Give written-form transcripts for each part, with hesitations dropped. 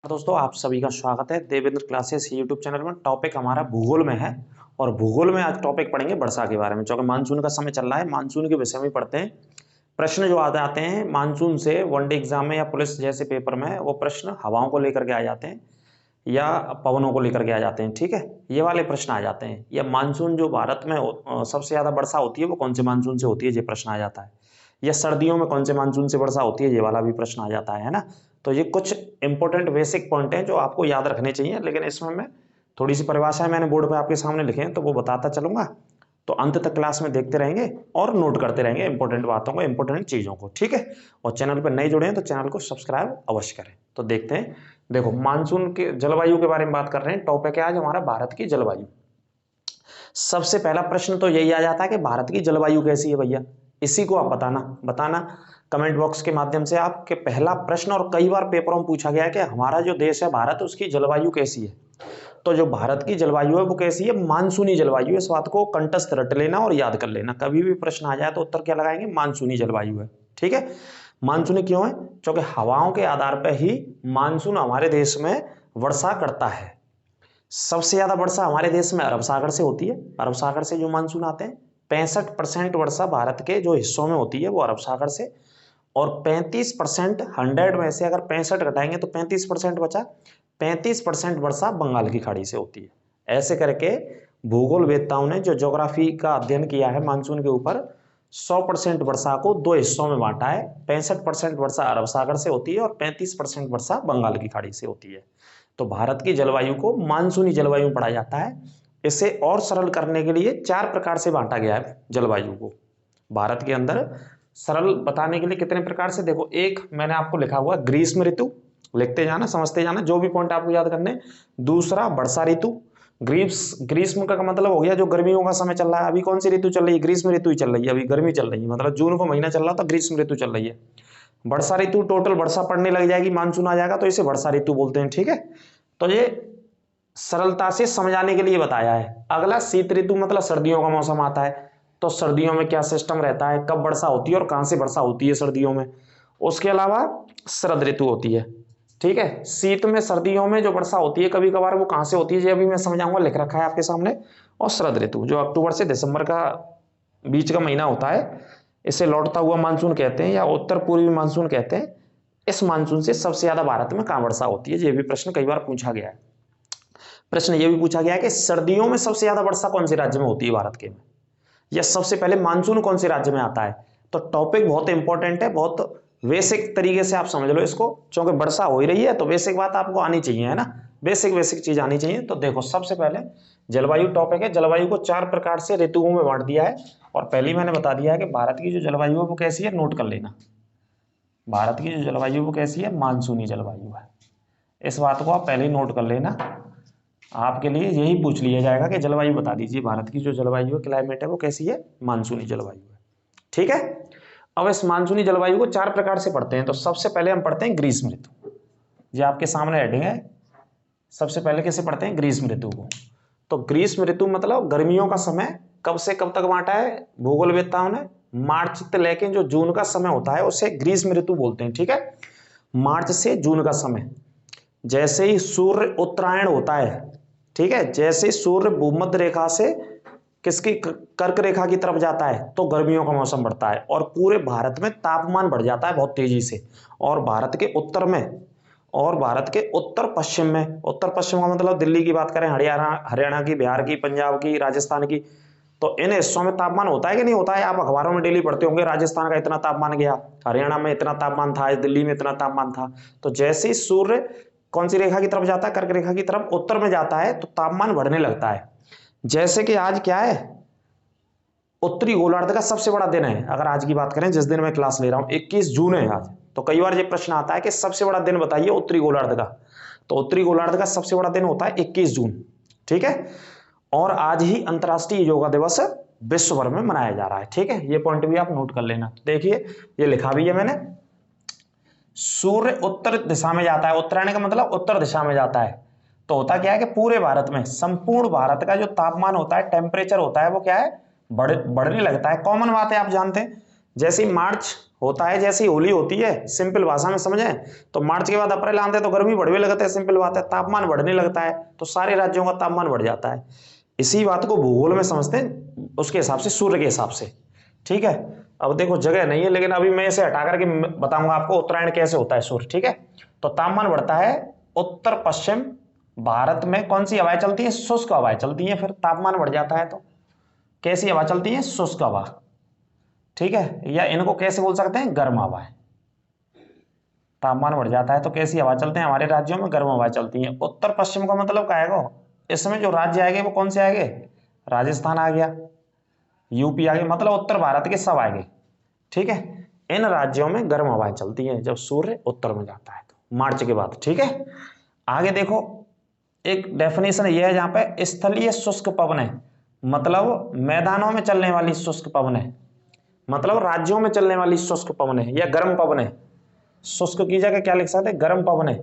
दोस्तों आप सभी का स्वागत है देवेंद्र क्लासेस यूट्यूब चैनल में। टॉपिक हमारा भूगोल में है और भूगोल में आज टॉपिक पढ़ेंगे वर्षा के बारे में, क्योंकि मानसून का समय चल रहा है। मानसून के विषय में पढ़ते हैं। प्रश्न जो आते हैं मानसून से वनडे एग्जाम में या पुलिस जैसे पेपर में, वो प्रश्न हवाओं को लेकर के आ जाते हैं या पवनों को लेकर के आ जाते हैं। ठीक है, ये वाले प्रश्न आ जाते हैं। या मानसून जो भारत में सबसे ज्यादा वर्षा होती है वो कौन से मानसून से होती है, ये प्रश्न आ जाता है। या सर्दियों में कौन से मानसून से वर्षा होती है, ये वाला भी प्रश्न आ जाता है ना। तो ये कुछ इंपॉर्टेंट बेसिक पॉइंट हैं जो आपको याद रखने चाहिए, लेकिन इसमें मैं थोड़ी सी परिभाषाएं मैंने बोर्ड पे आपके सामने लिखे हैं तो वो बताता चलूंगा। तो अंत तक क्लास में देखते रहेंगे और नोट करते रहेंगे इंपॉर्टेंट बातों को, इंपॉर्टेंट चीजों को। ठीक है, और चैनल पर नए जुड़े हैं तो चैनल को सब्सक्राइब अवश्य करें। तो देखते हैं। देखो, मानसून के जलवायु के बारे में बात कर रहे हैं। टॉपिक है आज हमारा भारत की जलवायु। सबसे पहला प्रश्न तो यही आ जाता है कि भारत की जलवायु कैसी है भैया। इसी को आप बताना कमेंट बॉक्स के माध्यम से। आपके पहला प्रश्न और कई बार पेपरों में पूछा गया है कि हमारा जो देश है भारत, उसकी जलवायु कैसी है। तो जो भारत की जलवायु है वो कैसी है, मानसूनी जलवायु। इस बात को कंठस्थ रट लेना और याद कर लेना। कभी भी प्रश्न आ जाए तो उत्तर क्या लगाएंगे, मानसूनी जलवायु है। ठीक है, मानसूनी क्यों है, क्योंकि हवाओं के आधार पर ही मानसून हमारे देश में वर्षा करता है। सबसे ज्यादा वर्षा हमारे देश में अरब सागर से होती है। अरब सागर से जो मानसून आते हैं, 65% वर्षा भारत के जो हिस्सों में होती है वो अरब सागर से। और 35%, 100 में से अगर 65 घटाएंगे तो 35% बचा। 35% वर्षा बंगाल की खाड़ी से होती है। ऐसे करके भूगोल वेत्ताओं ने जो ज्योग्राफी का अध्ययन किया है मानसून के ऊपर, 100% वर्षा को दो हिस्सों में बांटा है। 65% वर्षा अरब सागर से होती है और 35% वर्षा बंगाल की खाड़ी से होती है। तो भारत की जलवायु को मानसूनी जलवायु पढ़ा जाता है। इसे और सरल करने के लिए 4 प्रकार से बांटा गया है जलवायु को। भारत के अंदर सरल बताने के लिए कितने प्रकार से, देखो, एक मैंने आपको लिखा हुआ ग्रीष्म ऋतु, लिखते जाना समझते जाना जो भी पॉइंट आपको याद करने। दूसरा वर्षा ऋतु। ग्रीष्म का मतलब हो गया जो गर्मियों का समय चल रहा है। अभी कौन सी ऋतु चल रही है, ग्रीष्म ऋतु ही चल रही है। अभी गर्मी चल रही है, मतलब जून को महीना चल रहा था, ग्रीष्म ऋतु चल रही है। वर्षा ऋतु, टोटल वर्षा पड़ने लग जाएगी, मानसून आ जाएगा तो इसे वर्षा ऋतु बोलते हैं। ठीक है, तो ये सरलता से समझाने के लिए बताया है। अगला शीत ऋतु, मतलब सर्दियों का मौसम आता है तो सर्दियों में क्या सिस्टम रहता है, कब वर्षा होती है और कहां से वर्षा होती है सर्दियों में। उसके अलावा शरद ऋतु होती है। ठीक है, शीत में, सर्दियों में जो वर्षा होती है कभी कभार, वो कहां से होती है ये अभी मैं समझाऊंगा, लिख रखा है आपके सामने। और शरद ऋतु जो अक्टूबर से दिसंबर का बीच का महीना होता है, इसे लौटता हुआ मानसून कहते हैं या उत्तर पूर्वी मानसून कहते हैं। इस मानसून से सबसे ज्यादा भारत में कहां वर्षा होती है, ये भी प्रश्न कई बार पूछा गया है। प्रश्न ये भी पूछा गया है कि सर्दियों में सबसे ज्यादा वर्षा कौन से राज्य में होती है भारत के में, या सबसे पहले मानसून कौन से राज्य में आता है। तो टॉपिक बहुत इंपॉर्टेंट है, बहुत बेसिक तरीके से आप समझ लो इसको, क्योंकि वर्षा हो ही रही है तो बेसिक बात आपको आनी चाहिए, है ना। बेसिक चीज आनी चाहिए। तो देखो, सबसे पहले जलवायु टॉपिक है। जलवायु को 4 प्रकार से ऋतुओं में बांट दिया है और पहले मैंने बता दिया है कि भारत की जो जलवायु है वो कैसी है, नोट कर लेना। भारत की जो जलवायु वो कैसी है, मानसूनी जलवायु है। इस बात को आप पहले ही नोट कर लेना। आपके लिए यही पूछ लिया जाएगा कि जलवायु बता दीजिए, भारत की जो जलवायु है, क्लाइमेट है, वो कैसी है, मानसूनी जलवायु है। ठीक है, अब इस मानसूनी जलवायु को 4 प्रकार से पढ़ते हैं। तो सबसे पहले हम पढ़ते हैं ग्रीष्म ऋतु। ये आपके सामने हेडिंग है। सबसे पहले कैसे पढ़ते हैं, ग्रीष्म ऋतु को। तो ग्रीष्म ऋतु मतलब गर्मियों का समय। कब से कब तक बांटा है भूगोल वेत्ताओं ने, मार्च से लेके जो जून का समय होता है उसे ग्रीष्म ऋतु बोलते हैं। ठीक है, मार्च से जून का समय। जैसे ही सूर्य उत्तरायण होता है, ठीक है, जैसे ही सूर्य भूमध्य रेखा से किसकी, कर्क रेखा की तरफ जाता है तो गर्मियों का मौसम बढ़ता है और पूरे भारत में तापमान बढ़ जाता है बहुत तेजी से। और भारत के उत्तर में और भारत के उत्तर पश्चिम में, उत्तर पश्चिम का मतलब दिल्ली की बात करें, हरियाणा की, बिहार की, पंजाब की, राजस्थान की, तो इन हिस्सों में तापमान होता है कि नहीं होता है। आप अखबारों में डेली पढ़ते होंगे, राजस्थान का इतना तापमान गया, हरियाणा में इतना तापमान था, दिल्ली में इतना तापमान था। तो जैसे ही सूर्य कौन सी रेखा की तरफ जाता है, कर्क रेखा की तरफ, उत्तर में जाता है तो तापमान बढ़ने लगता है। जैसे कि आज क्या है, उत्तरी गोलार्ध का सबसे बड़ा दिन है। अगर आज की बात करें, जिस दिन मैं क्लास ले रहा हूं, 21 जून है आज। तो कई बार ये प्रश्न आता है कि सबसे बड़ा दिन बताइए उत्तरी गोलार्ध का। तो उत्तरी गोलार्ध का सबसे बड़ा दिन होता है 21 जून। ठीक है, और आज ही अंतर्राष्ट्रीय योगा दिवस विश्व भर में मनाया जा रहा है। ठीक है, ये पॉइंट भी आप नोट कर लेना। देखिए, ये लिखा भी है मैंने। सूर्य उत्तर दिशा में जाता है, उत्तरायण का मतलब उत्तर दिशा में जाता है। तो होता क्या है कि पूरे भारत में, संपूर्ण भारत का जो तापमान होता है, टेम्परेचर होता है, वो क्या है, बढ़ने लगता है। कॉमन बात है, आप जानते हैं। जैसे ही मार्च होता है, जैसे ही होली होती है, सिंपल भाषा में समझें तो मार्च के बाद अप्रैल आते हैं तो गर्मी बढ़ने लगता है, सिंपल बात है, तापमान बढ़ने लगता है, तो सारे राज्यों का तापमान बढ़ जाता है। इसी बात को भूगोल में समझते हैं उसके हिसाब से, सूर्य के हिसाब से, ठीक है। अब देखो जगह नहीं है, लेकिन अभी मैं इसे हटा करके बताऊंगा आपको उत्तरायण कैसे होता है सूर्य, ठीक है। तो तापमान बढ़ता है, उत्तर पश्चिम भारत में कौन सी हवाएं चलती है? शुष्क हवाएं चलती हैं, फिर तापमान बढ़ जाता है। तो कैसी हवा चलती है? शुष्क हवा, ठीक है, या इनको कैसे बोल सकते हैं? गर्म हवाएं। तापमान बढ़ जाता है तो कैसी हवा चलते हैं हमारे राज्यों में? गर्म हवाएं चलती हैं। उत्तर पश्चिम का मतलब क्या आएगा? इसमें जो राज्य आएंगे वो कौन से आएंगे? राजस्थान आ गया, यूपी आ गया, मतलब उत्तर भारत के सब आएंगे, ठीक है। इन राज्यों में गर्म हवाएं चलती हैं जब सूर्य उत्तर में जाता है तो मार्च के बाद, ठीक है। आगे देखो, एक डेफिनेशन यह है जहां पे स्थलीय शुष्क पवनें, मतलब मैदानों में चलने वाली शुष्क पवनें, मतलब राज्यों में चलने वाली शुष्क पवनें या गर्म पवनें। शुष्क की जगह क्या लिख सकते हैं? गर्म पवनें।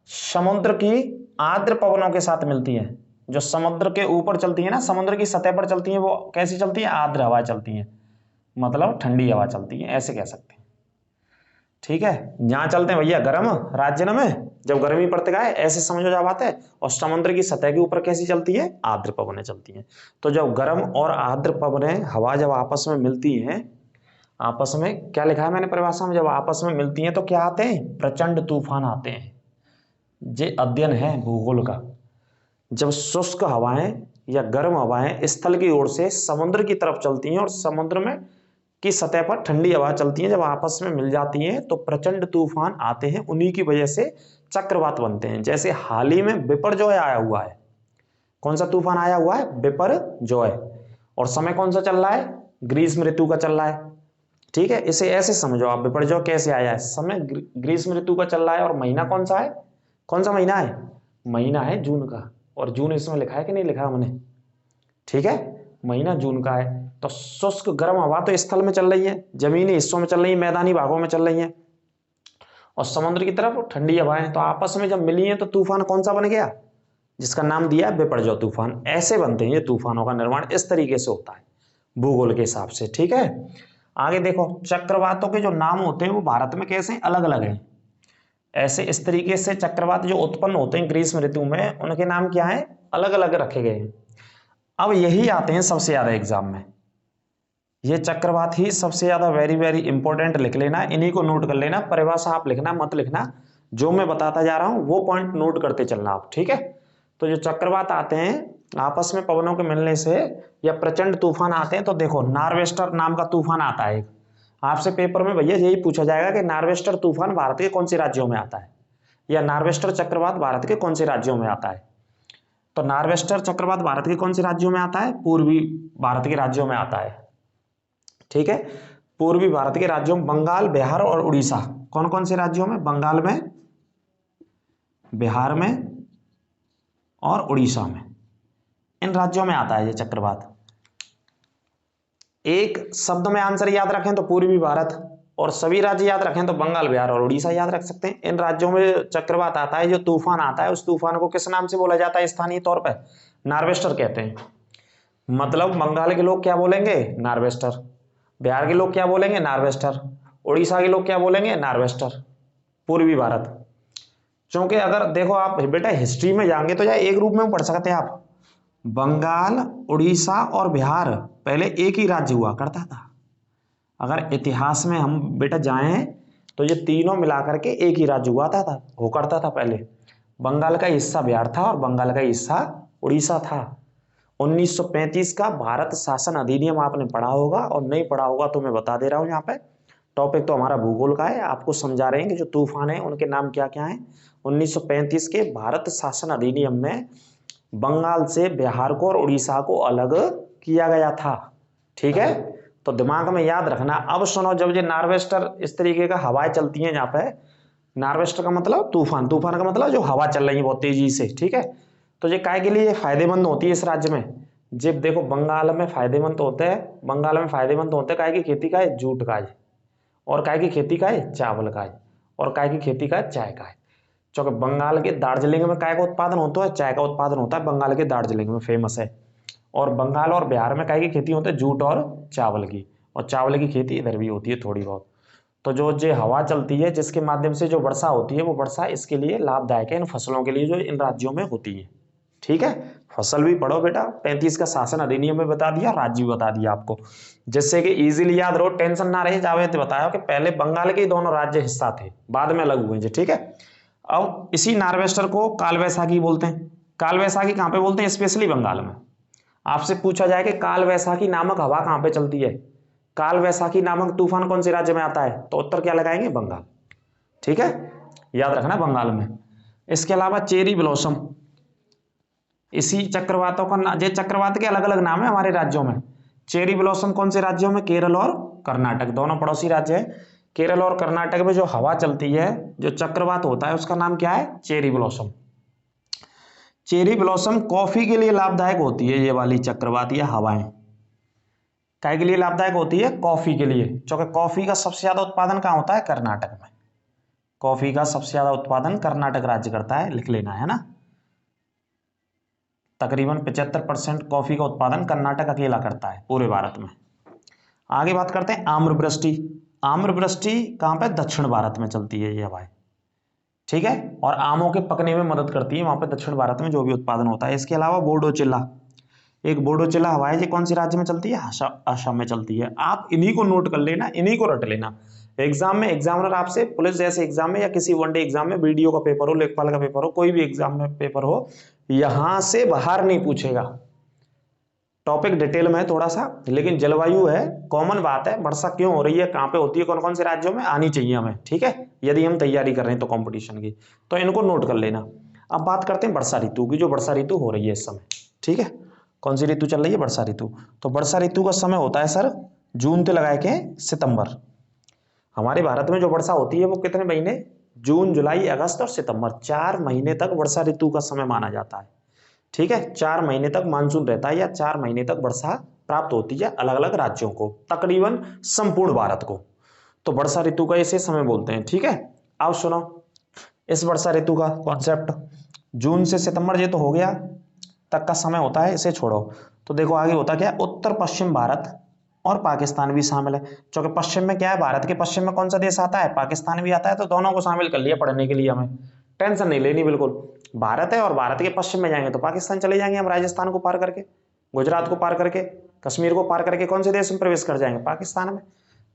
समुद्र की आर्द्र पवनों के साथ मिलती है, जो समुद्र के ऊपर चलती है ना, समुद्र की सतह पर चलती है, वो कैसी चलती है? आर्द्र हवा चलती है, मतलब ठंडी हवा चलती है, ऐसे कह सकते हैं, ठीक है। जहां चलते हैं भैया गर्म राज्य में, जब गर्मी पड़ते है ऐसे समझो जा बात है। और समुद्र की सतह के ऊपर कैसी चलती है? आर्द्र पवनें चलती हैं। तो जब गर्म और आर्द्र पवनें हवा जब आपस में मिलती हैं, आपस में क्या लिखा है मैंने परिभाषा में? जब आपस में मिलती हैं तो क्या आते हैं? प्रचंड तूफान आते हैं। ये अध्ययन है भूगोल का। जब शुष्क हवाएं या गर्म हवाएं स्थल की ओर से समुद्र की तरफ चलती हैं और समुद्र में की सतह पर ठंडी हवा चलती है, जब आपस में मिल जाती हैं तो प्रचंड तूफान आते हैं। उन्हीं की वजह से चक्रवात बनते हैं। जैसे हाल ही में बिपरजॉय आया हुआ है। कौन सा तूफान आया हुआ है? बिपरजॉय। और समय कौन सा चल रहा है? ग्रीष्म ऋतु का चल रहा है, ठीक है। इसे ऐसे समझो आप, बिपरजॉय कैसे आया है? समय ग्रीष्म ऋतु का चल रहा है और महीना कौन सा है? कौन सा महीना है? महीना है जून का। और जून इसमें लिखा है कि नहीं लिखा हमने? ठीक है, महीना जून का है। तो शुष्क गर्म हवा तो स्थल में चल रही है, जमीनी हिस्सों में चल रही है, मैदानी भागों में चल रही है, और समुद्र की तरफ ठंडी हवाएं, तो आपस में जब मिली हैं तो तूफान कौन सा बन गया? जिसका नाम दिया बिपरजॉय तूफान। ऐसे बनते हैं ये तूफानों का निर्माण, इस तरीके से होता है भूगोल के हिसाब से, ठीक है। आगे देखो, चक्रवातों के जो नाम होते हैं वो भारत में कैसे अलग अलग हैं। ऐसे इस तरीके से चक्रवात जो उत्पन्न होते हैं ग्रीष्म ऋतु में, उनके नाम क्या है? अलग अलग रखे गए हैं। अब यही आते हैं सबसे ज्यादा एग्जाम में, ये चक्रवात ही सबसे ज्यादा वेरी वेरी इंपॉर्टेंट लिख लेना, इन्हीं को नोट कर लेना। परिभाषा आप लिखना मत लिखना, जो मैं बताता जा रहा हूं वो पॉइंट नोट करते चलना आप, ठीक है। तो जो चक्रवात आते हैं आपस में पवनों के मिलने से या प्रचंड तूफान आते हैं, तो देखो नार्वेस्टर नाम का तूफान आता है। आपसे पेपर में भैया यही पूछा जाएगा कि नार्वेस्टर तूफान भारत के कौन से राज्यों में आता है, या नार्वेस्टर चक्रवात भारत के कौन से राज्यों में आता है। तो नार्वेस्टर चक्रवात भारत के कौन से राज्यों में आता है? पूर्वी भारत के राज्यों में आता है, ठीक है। पूर्वी भारत के राज्यों में बंगाल, बिहार और उड़ीसा। कौन कौन से राज्यों में? बंगाल में, बिहार में और उड़ीसा में, इन राज्यों में आता है ये चक्रवात। एक शब्द में आंसर याद रखें तो पूर्वी भारत, और सभी राज्य याद रखें तो बंगाल, बिहार और उड़ीसा याद रख सकते हैं। इन राज्यों में चक्रवात आता है, जो तूफान आता है, उस तूफान को किस नाम से बोला जाता है स्थानीय तौर पर? नार्वेस्टर कहते हैं। मतलब बंगाल के लोग क्या बोलेंगे? नार्वेस्टर। बिहार के लोग क्या बोलेंगे? नार्वेस्टर। उड़ीसा के लोग क्या बोलेंगे? नार्वेस्टर। पूर्वी भारत। क्योंकि अगर देखो आप बेटा हिस्ट्री में जाएंगे तो या एक रूप में पढ़ सकते हैं आप, बंगाल, उड़ीसा और बिहार पहले एक ही राज्य हुआ करता था। अगर इतिहास में हम बेटा जाएं तो ये तीनों मिलाकर के एक ही राज्य हुआ था हो करता था पहले। बंगाल का हिस्सा बिहार था और बंगाल का हिस्सा उड़ीसा था। 1935 का भारत शासन अधिनियम आपने पढ़ा होगा, और नहीं पढ़ा होगा तो मैं बता दे रहा हूं। यहाँ पे टॉपिक तो हमारा भूगोल का है, आपको समझा रहे हैं कि जो तूफान है उनके नाम क्या क्या हैं। 1935 के भारत शासन अधिनियम में बंगाल से बिहार को और उड़ीसा को अलग किया गया था, ठीक है। तो दिमाग में याद रखना। अब सुनो, जब ये नार्वेस्टर इस तरीके का हवाएं चलती हैं, जहाँ पे नार्वेस्टर का मतलब तूफान, तूफान का मतलब जो हवा चल रही है बहुत तेजी से, ठीक है। तो ये काय के लिए फायदेमंद होती है इस राज्य में? जब देखो बंगाल में फायदेमंद होते हैं, बंगाल में फायदेमंद होते हैं काय की खेती का है? जूट का है। और काय की खेती का है? चावल का है। और काय की खेती का है? चाय का है। क्योंकि बंगाल के दार्जिलिंग में काय का उत्पादन होता है? चाय का उत्पादन होता है बंगाल के दार्जिलिंग में, फेमस है। और बंगाल और बिहार में काय की खेती होती है? जूट और चावल की। और चावल की खेती इधर भी होती है थोड़ी बहुत। तो जो हवा चलती है जिसके माध्यम से जो वर्षा होती है वो वर्षा इसके लिए लाभदायक है इन फसलों के लिए जो इन राज्यों में होती है। ठीक है, फसल भी पढ़ो बेटा, 35 का शासन अधिनियम में बता दिया, राज्य भी बता दिया आपको, जिससे कि इजीली याद रहो, टेंशन ना रहे। जावेद ने बताया कि पहले बंगाल के दोनों राज्य हिस्सा थे, बाद में अलग हुए थे। ठीक है, अब इसी नार्वेस्टर को काल वैसाखी बोलते हैं। काल वैसाखी कहां पे बोलते हैं? स्पेशली बंगाल में। आपसे पूछा जाए कि काल वैसाखी नामक हवा कहां पे चलती है, काल वैसाखी नामक तूफान कौन से राज्य में आता है, तो उत्तर क्या लगाएंगे? बंगाल। ठीक है, याद रखना बंगाल में। इसके अलावा चेरी ब्लॉसम, इसी चक्रवातों का ये चक्रवात के अलग अलग नाम है हमारे राज्यों में। चेरी ब्लॉसम कौन से राज्यों में? केरल और कर्नाटक, दोनों पड़ोसी राज्य है। केरल और कर्नाटक में जो हवा चलती है, जो चक्रवात होता है, उसका नाम क्या है? Cherry blossom. Cherry blossom coffee के लिए लाभदायक होती है, ये वाली चक्रवात या हवाएं काय के लिए लाभदायक होती है? कॉफी के लिए, क्योंकि कॉफी का सबसे ज्यादा उत्पादन कहाँ होता है? कर्नाटक में। कॉफी का सबसे ज्यादा उत्पादन कर्नाटक राज्य करता है, लिख लेना है ना। तकरीबन 75% कॉफी का उत्पादन कर्नाटक अकेला करता है पूरे भारत में। आगे बात करते हैं आम्रवृष्टि। आम्रवृष्टि कहाँ पे? दक्षिण भारत में चलती है ये हवाएं। ठीक है, और आमों के पकने में मदद करती है वहां पे दक्षिण भारत में जो भी उत्पादन होता है। इसके अलावा बोडोचिल्ला, एक बोडोचिल्ला हवा है, ये कौन सी राज्य में चलती है? असम में चलती है। आप इन्हीं को नोट कर लेना, इन्हीं को रट लेना। एग्जाम में एग्जामिनर आपसे पुलिस जैसे एग्जाम में या किसी वनडे एग्जाम में, वीडियो का पेपर हो, लेखपाल का पेपर हो, कोई भी एग्जाम में पेपर हो, यहां से बाहर नहीं पूछेगा। टॉपिक डिटेल में है थोड़ा सा, लेकिन जलवायु है, कॉमन बात है, वर्षा क्यों हो रही है, कहां पे होती है, कौन कौन से राज्यों में, आनी चाहिए हमें। ठीक है, यदि हम तैयारी कर रहे हैं तो कंपटीशन की, तो इनको नोट कर लेना। अब बात करते हैं वर्षा ऋतु की, जो वर्षा ऋतु हो रही है इस समय। ठीक है, कौन सी ऋतु चल रही है? वर्षा ऋतु। तो वर्षा ऋतु का समय होता है सर जून से लगा के सितंबर। हमारे भारत में जो वर्षा होती है वो कितने महीने? जून, जुलाई, अगस्त और सितंबर, 4 महीने तक वर्षा ऋतु का समय माना जाता है। ठीक है, 4 महीने तक मानसून रहता है, या 4 महीने तक वर्षा प्राप्त होती है अलग अलग राज्यों को, तकरीबन संपूर्ण भारत को। तो वर्षा ऋतु का इसे समय बोलते हैं। ठीक है, अब सुनो इस वर्षा ऋतु का कॉन्सेप्ट। जून से सितंबर ये तो हो गया तक का समय होता है, इसे छोड़ो। तो देखो आगे होता क्या है, उत्तर पश्चिम भारत और पाकिस्तान भी शामिल है, क्योंकि पश्चिम में क्या है, भारत के पश्चिम में कौन सा देश आता है? पाकिस्तान भी आता है। तो दोनों को शामिल कर लिया पढ़ने के लिए, हमें टेंशन नहीं लेनी बिल्कुल। भारत है और भारत के पश्चिम में जाएंगे तो पाकिस्तान चले जाएंगे हम, राजस्थान को पार करके, गुजरात को पार करके, कश्मीर को पार करके कौन से देश में प्रवेश कर जाएंगे? पाकिस्तान में।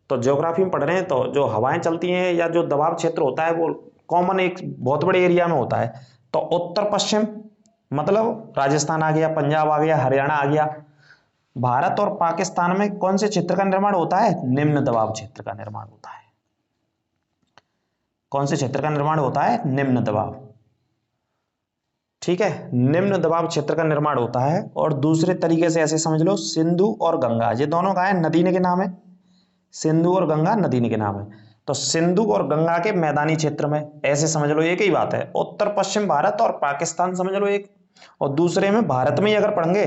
तो ज्योग्राफी में पढ़ रहे हैं तो जो हवाएं चलती हैं या जो दबाव क्षेत्र होता है वो कॉमन एक बहुत बड़े एरिया में होता है। तो उत्तर पश्चिम मतलब राजस्थान आ गया, पंजाब आ गया, हरियाणा आ गया। भारत और पाकिस्तान में कौन से क्षेत्र का निर्माण होता है? निम्न दबाव क्षेत्र का निर्माण होता है। कौन से क्षेत्र का निर्माण होता है? निम्न दबाव। ठीक है, निम्न दबाव क्षेत्र का निर्माण होता है। और दूसरे तरीके से ऐसे समझ लो, सिंधु और गंगा, ये दोनों का है नदी के नाम है, सिंधु और गंगा नदी के नाम है। तो सिंधु और गंगा के मैदानी क्षेत्र में, ऐसे समझ लो एक ही बात है। उत्तर पश्चिम भारत और पाकिस्तान समझ लो एक, और दूसरे में भारत में ही अगर पढ़ेंगे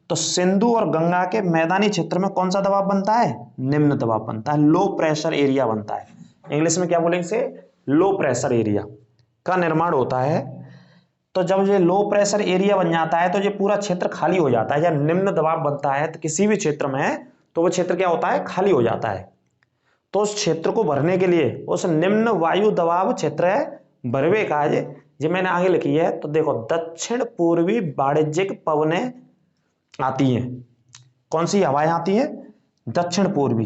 तो सिंधु और गंगा के मैदानी क्षेत्र में कौन सा दबाव बनता है? निम्न दबाव बनता है, लो प्रेशर एरिया बनता है। इंग्लिश में क्या बोलेंगे इसे? लो प्रेशर एरिया का निर्माण होता है। तो जब ये लो प्रेशर एरिया बन जाता है तो ये पूरा क्षेत्र खाली हो जाता है। जब निम्न दबाव बनता है तो किसी भी क्षेत्र में, तो वो क्षेत्र क्या होता है? खाली हो जाता है। तो उस क्षेत्र को भरने के लिए, उस निम्न वायु दबाव क्षेत्र है भरवे का है, जो मैंने आगे लिखी है। तो देखो दक्षिण पूर्वी वाणिज्यिक पवनें आती हैं। कौन सी हवाएं आती हैं? दक्षिण पूर्वी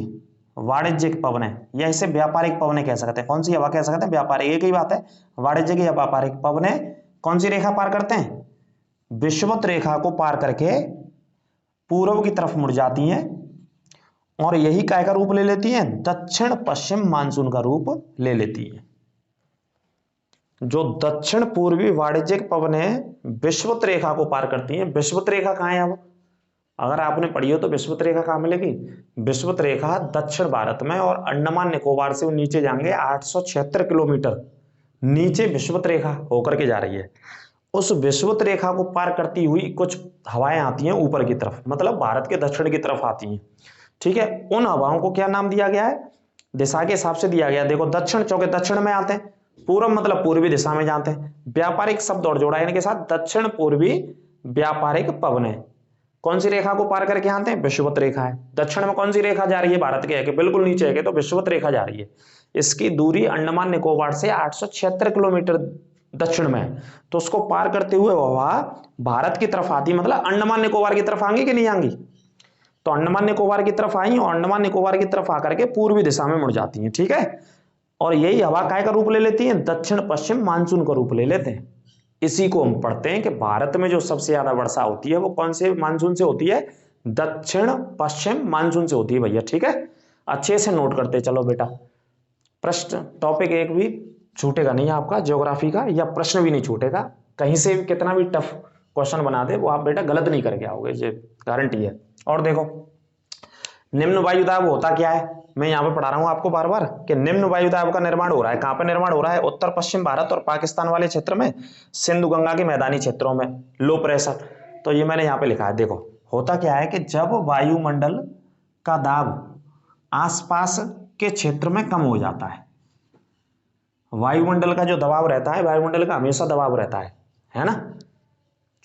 वाणिज्यिक पवनें, या इसे व्यापारिक पवनें कह सकते हैं। कौन सी हवा कह सकते हैं? व्यापारिक, एक ही बात है। वाणिज्यिक या व्यापारिक पवनें कौन सी रेखा पार करते हैं? विषुवत रेखा को पार करके पूर्व की तरफ मुड़ जाती हैं, और यही काय का रूप ले लेती हैं? दक्षिण पश्चिम मानसून का रूप ले लेती हैं। जो दक्षिण पूर्वी वाणिज्यिक पवनें विषुवत रेखा को पार करती हैं। विषुवत रेखा कहाँ है? अब अगर आपने पढ़ी हो तो विषुवत रेखा कहाँ मिलेगी? विषुवत रेखा दक्षिण भारत में, और अंडमान निकोबार से वो नीचे जाएंगे 876 किलोमीटर नीचे विषुवत रेखा होकर के जा रही है। उस विषुवत रेखा को पार करती हुई कुछ हवाएं आती हैं ऊपर की तरफ, मतलब भारत के दक्षिण की तरफ आती हैं। ठीक है, उन हवाओं को क्या नाम दिया गया है? दिशा के हिसाब से दिया गया। देखो दक्षिण, चौके दक्षिण में आते हैं, पूर्व मतलब पूर्वी दिशा में जाते हैं। व्यापारिक शब्द और जोड़ा इनके साथ, दक्षिण पूर्वी व्यापारिक पवनें। कौन सी रेखा को पार करके आते हैं? विषुवत रेखा है। दक्षिण में कौन सी रेखा जा रही है भारत के? है कि बिल्कुल नीचे है कि तो विषुवत रेखा जा रही है। इसकी दूरी अंडमान निकोबार से 876 किलोमीटर दक्षिण में है, तो उसको पार करते हुए हवा भारत की तरफ आती, मतलब अंडमान निकोबार की तरफ आएंगी कि नहीं आएंगी? तो अंडमान निकोबार की तरफ आई और अंडमान निकोबार की तरफ आकर के पूर्वी दिशा में मुड़ जाती हैं, ठीक है। और यही हवा काय का रूप ले लेती है? दक्षिण पश्चिम मानसून का रूप ले लेते हैं। इसी को हम पढ़ते हैं कि भारत में जो सबसे ज्यादा वर्षा होती है वो कौन से मानसून से होती है? दक्षिण पश्चिम मानसून से होती है भैया, ठीक है। अच्छे से नोट करते चलो बेटा। प्रश्न टॉपिक एक भी छूटेगा नहीं आपका ज्योग्राफी का, या प्रश्न भी नहीं छूटेगा कहीं से भी, कितना भी टफ क्वेश्चन बना दे वो आप बेटा गलत नहीं करके आओगे, ये गारंटी है। और देखो निम्न वायुदाब होता क्या है, मैं यहाँ पे पढ़ा रहा हूँ आपको बार बार कि निम्न वायुदाब का निर्माण हो रहा है। कहाँ पे निर्माण हो रहा है? उत्तर पश्चिम भारत और पाकिस्तान वाले क्षेत्र में, सिंधु गंगा के मैदानी क्षेत्रों में लो प्रेशर। तो ये मैंने यहाँ पे लिखा है, देखो होता क्या है कि जब वायुमंडल का दाब आसपास के क्षेत्र में कम हो जाता है, वायुमंडल का जो दबाव रहता है, वायुमंडल का हमेशा दबाव रहता है ना,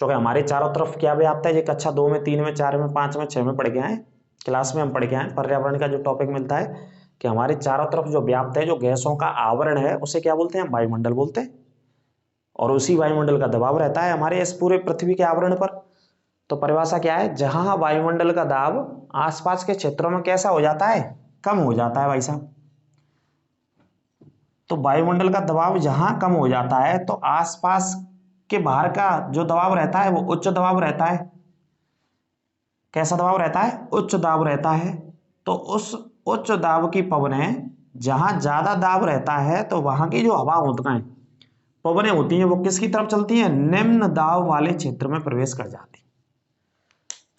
क्योंकि हमारे चारों तरफ क्या व्याप्त है, ये कक्षा 2 में 3 में 4 में 5 में 6 में पढ़ गए हैं, क्लास में हम पढ़ के आए। पर्यावरण का जो टॉपिक मिलता है कि हमारे चारों तरफ जो व्याप्त है, जो गैसों का आवरण है, उसे क्या बोलते हैं? वायुमंडल बोलते हैं। और उसी वायुमंडल का दबाव रहता है हमारे इस पूरे पृथ्वी के आवरण पर। तो परिभाषा क्या है? जहां वायुमंडल का दाब आसपास के क्षेत्रों में कैसा हो जाता है? कम हो जाता है भाई साहब। तो वायुमंडल का दबाव जहां कम हो जाता है तो आसपास के बाहर का जो दबाव रहता है वो उच्च दबाव रहता है। कैसा दबाव रहता है? उच्च दाब रहता है। तो उस उच्च दाब की पवनें, जहां ज्यादा दाब रहता है तो वहां की जो हवा होती हैं, पवनें होती हैं, वो किसकी तरफ चलती हैं? निम्न दाब वाले क्षेत्र में प्रवेश कर जाती।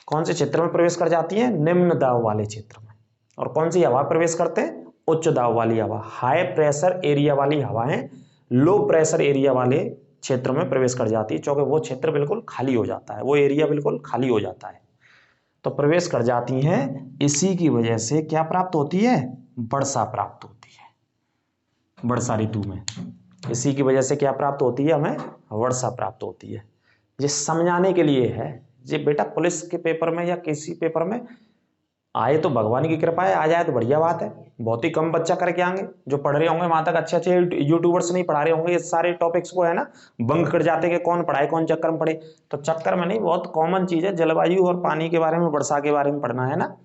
कौन से क्षेत्र में प्रवेश कर जाती है? निम्न दाब वाले क्षेत्र में। और कौन सी हवा प्रवेश करते हैं? उच्च दाब वाली हवा, हाई प्रेशर एरिया वाली हवाएं लो प्रेशर एरिया वाले क्षेत्र में प्रवेश कर जाती है, क्योंकि वो क्षेत्र बिल्कुल खाली हो जाता है, वो एरिया बिल्कुल खाली हो जाता है, तो प्रवेश कर जाती हैं। इसी की वजह से क्या प्राप्त होती है? वर्षा प्राप्त होती है वर्षा ऋतु में। इसी की वजह से क्या प्राप्त होती है? हमें वर्षा प्राप्त होती है। ये समझाने के लिए है, ये बेटा पुलिस के पेपर में या किसी पेपर में आए तो भगवान की कृपा है, आ जाए तो बढ़िया बात है। बहुत ही कम बच्चा करके आएंगे जो पढ़ रहे होंगे वहां तक, अच्छे अच्छे यूट्यूबर्स नहीं पढ़ा रहे होंगे ये सारे टॉपिक्स को, है ना, बंक कर जाते कि कौन पढ़ाए, कौन चक्कर में पढ़े। तो चक्कर में नहीं, बहुत कॉमन चीज है, जलवायु और पानी के बारे में, वर्षा के बारे में पढ़ना है ना।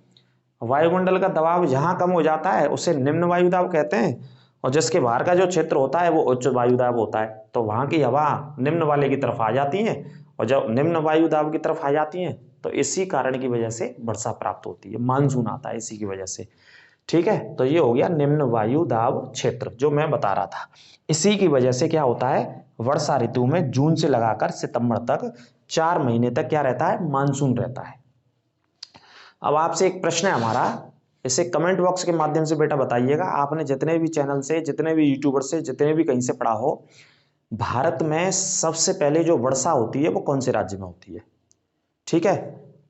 वायुमंडल का दबाव जहां कम हो जाता है उसे निम्न वायुदाब कहते हैं, और जिसके बाहर का जो क्षेत्र होता है वो उच्च वायुदाब होता है। तो वहां की हवा निम्न वाले की तरफ आ जाती है, और जब निम्न वायुदाब की तरफ आ जाती हैं तो इसी कारण की वजह से वर्षा प्राप्त होती है, मानसून आता है इसी की वजह से, ठीक है। तो ये हो गया निम्न वायु दाब क्षेत्र जो मैं बता रहा था। इसी की वजह से क्या होता है? वर्षा ऋतु में जून से लगाकर सितंबर तक 4 महीने तक क्या रहता है? मानसून रहता है। अब आपसे एक प्रश्न है हमारा, इसे कमेंट बॉक्स के माध्यम से बेटा बताइएगा, आपने जितने भी चैनल से, जितने भी यूट्यूबर से, जितने भी कहीं से पढ़ा हो, भारत में सबसे पहले जो वर्षा होती है वो कौन से राज्य में होती है, ठीक है,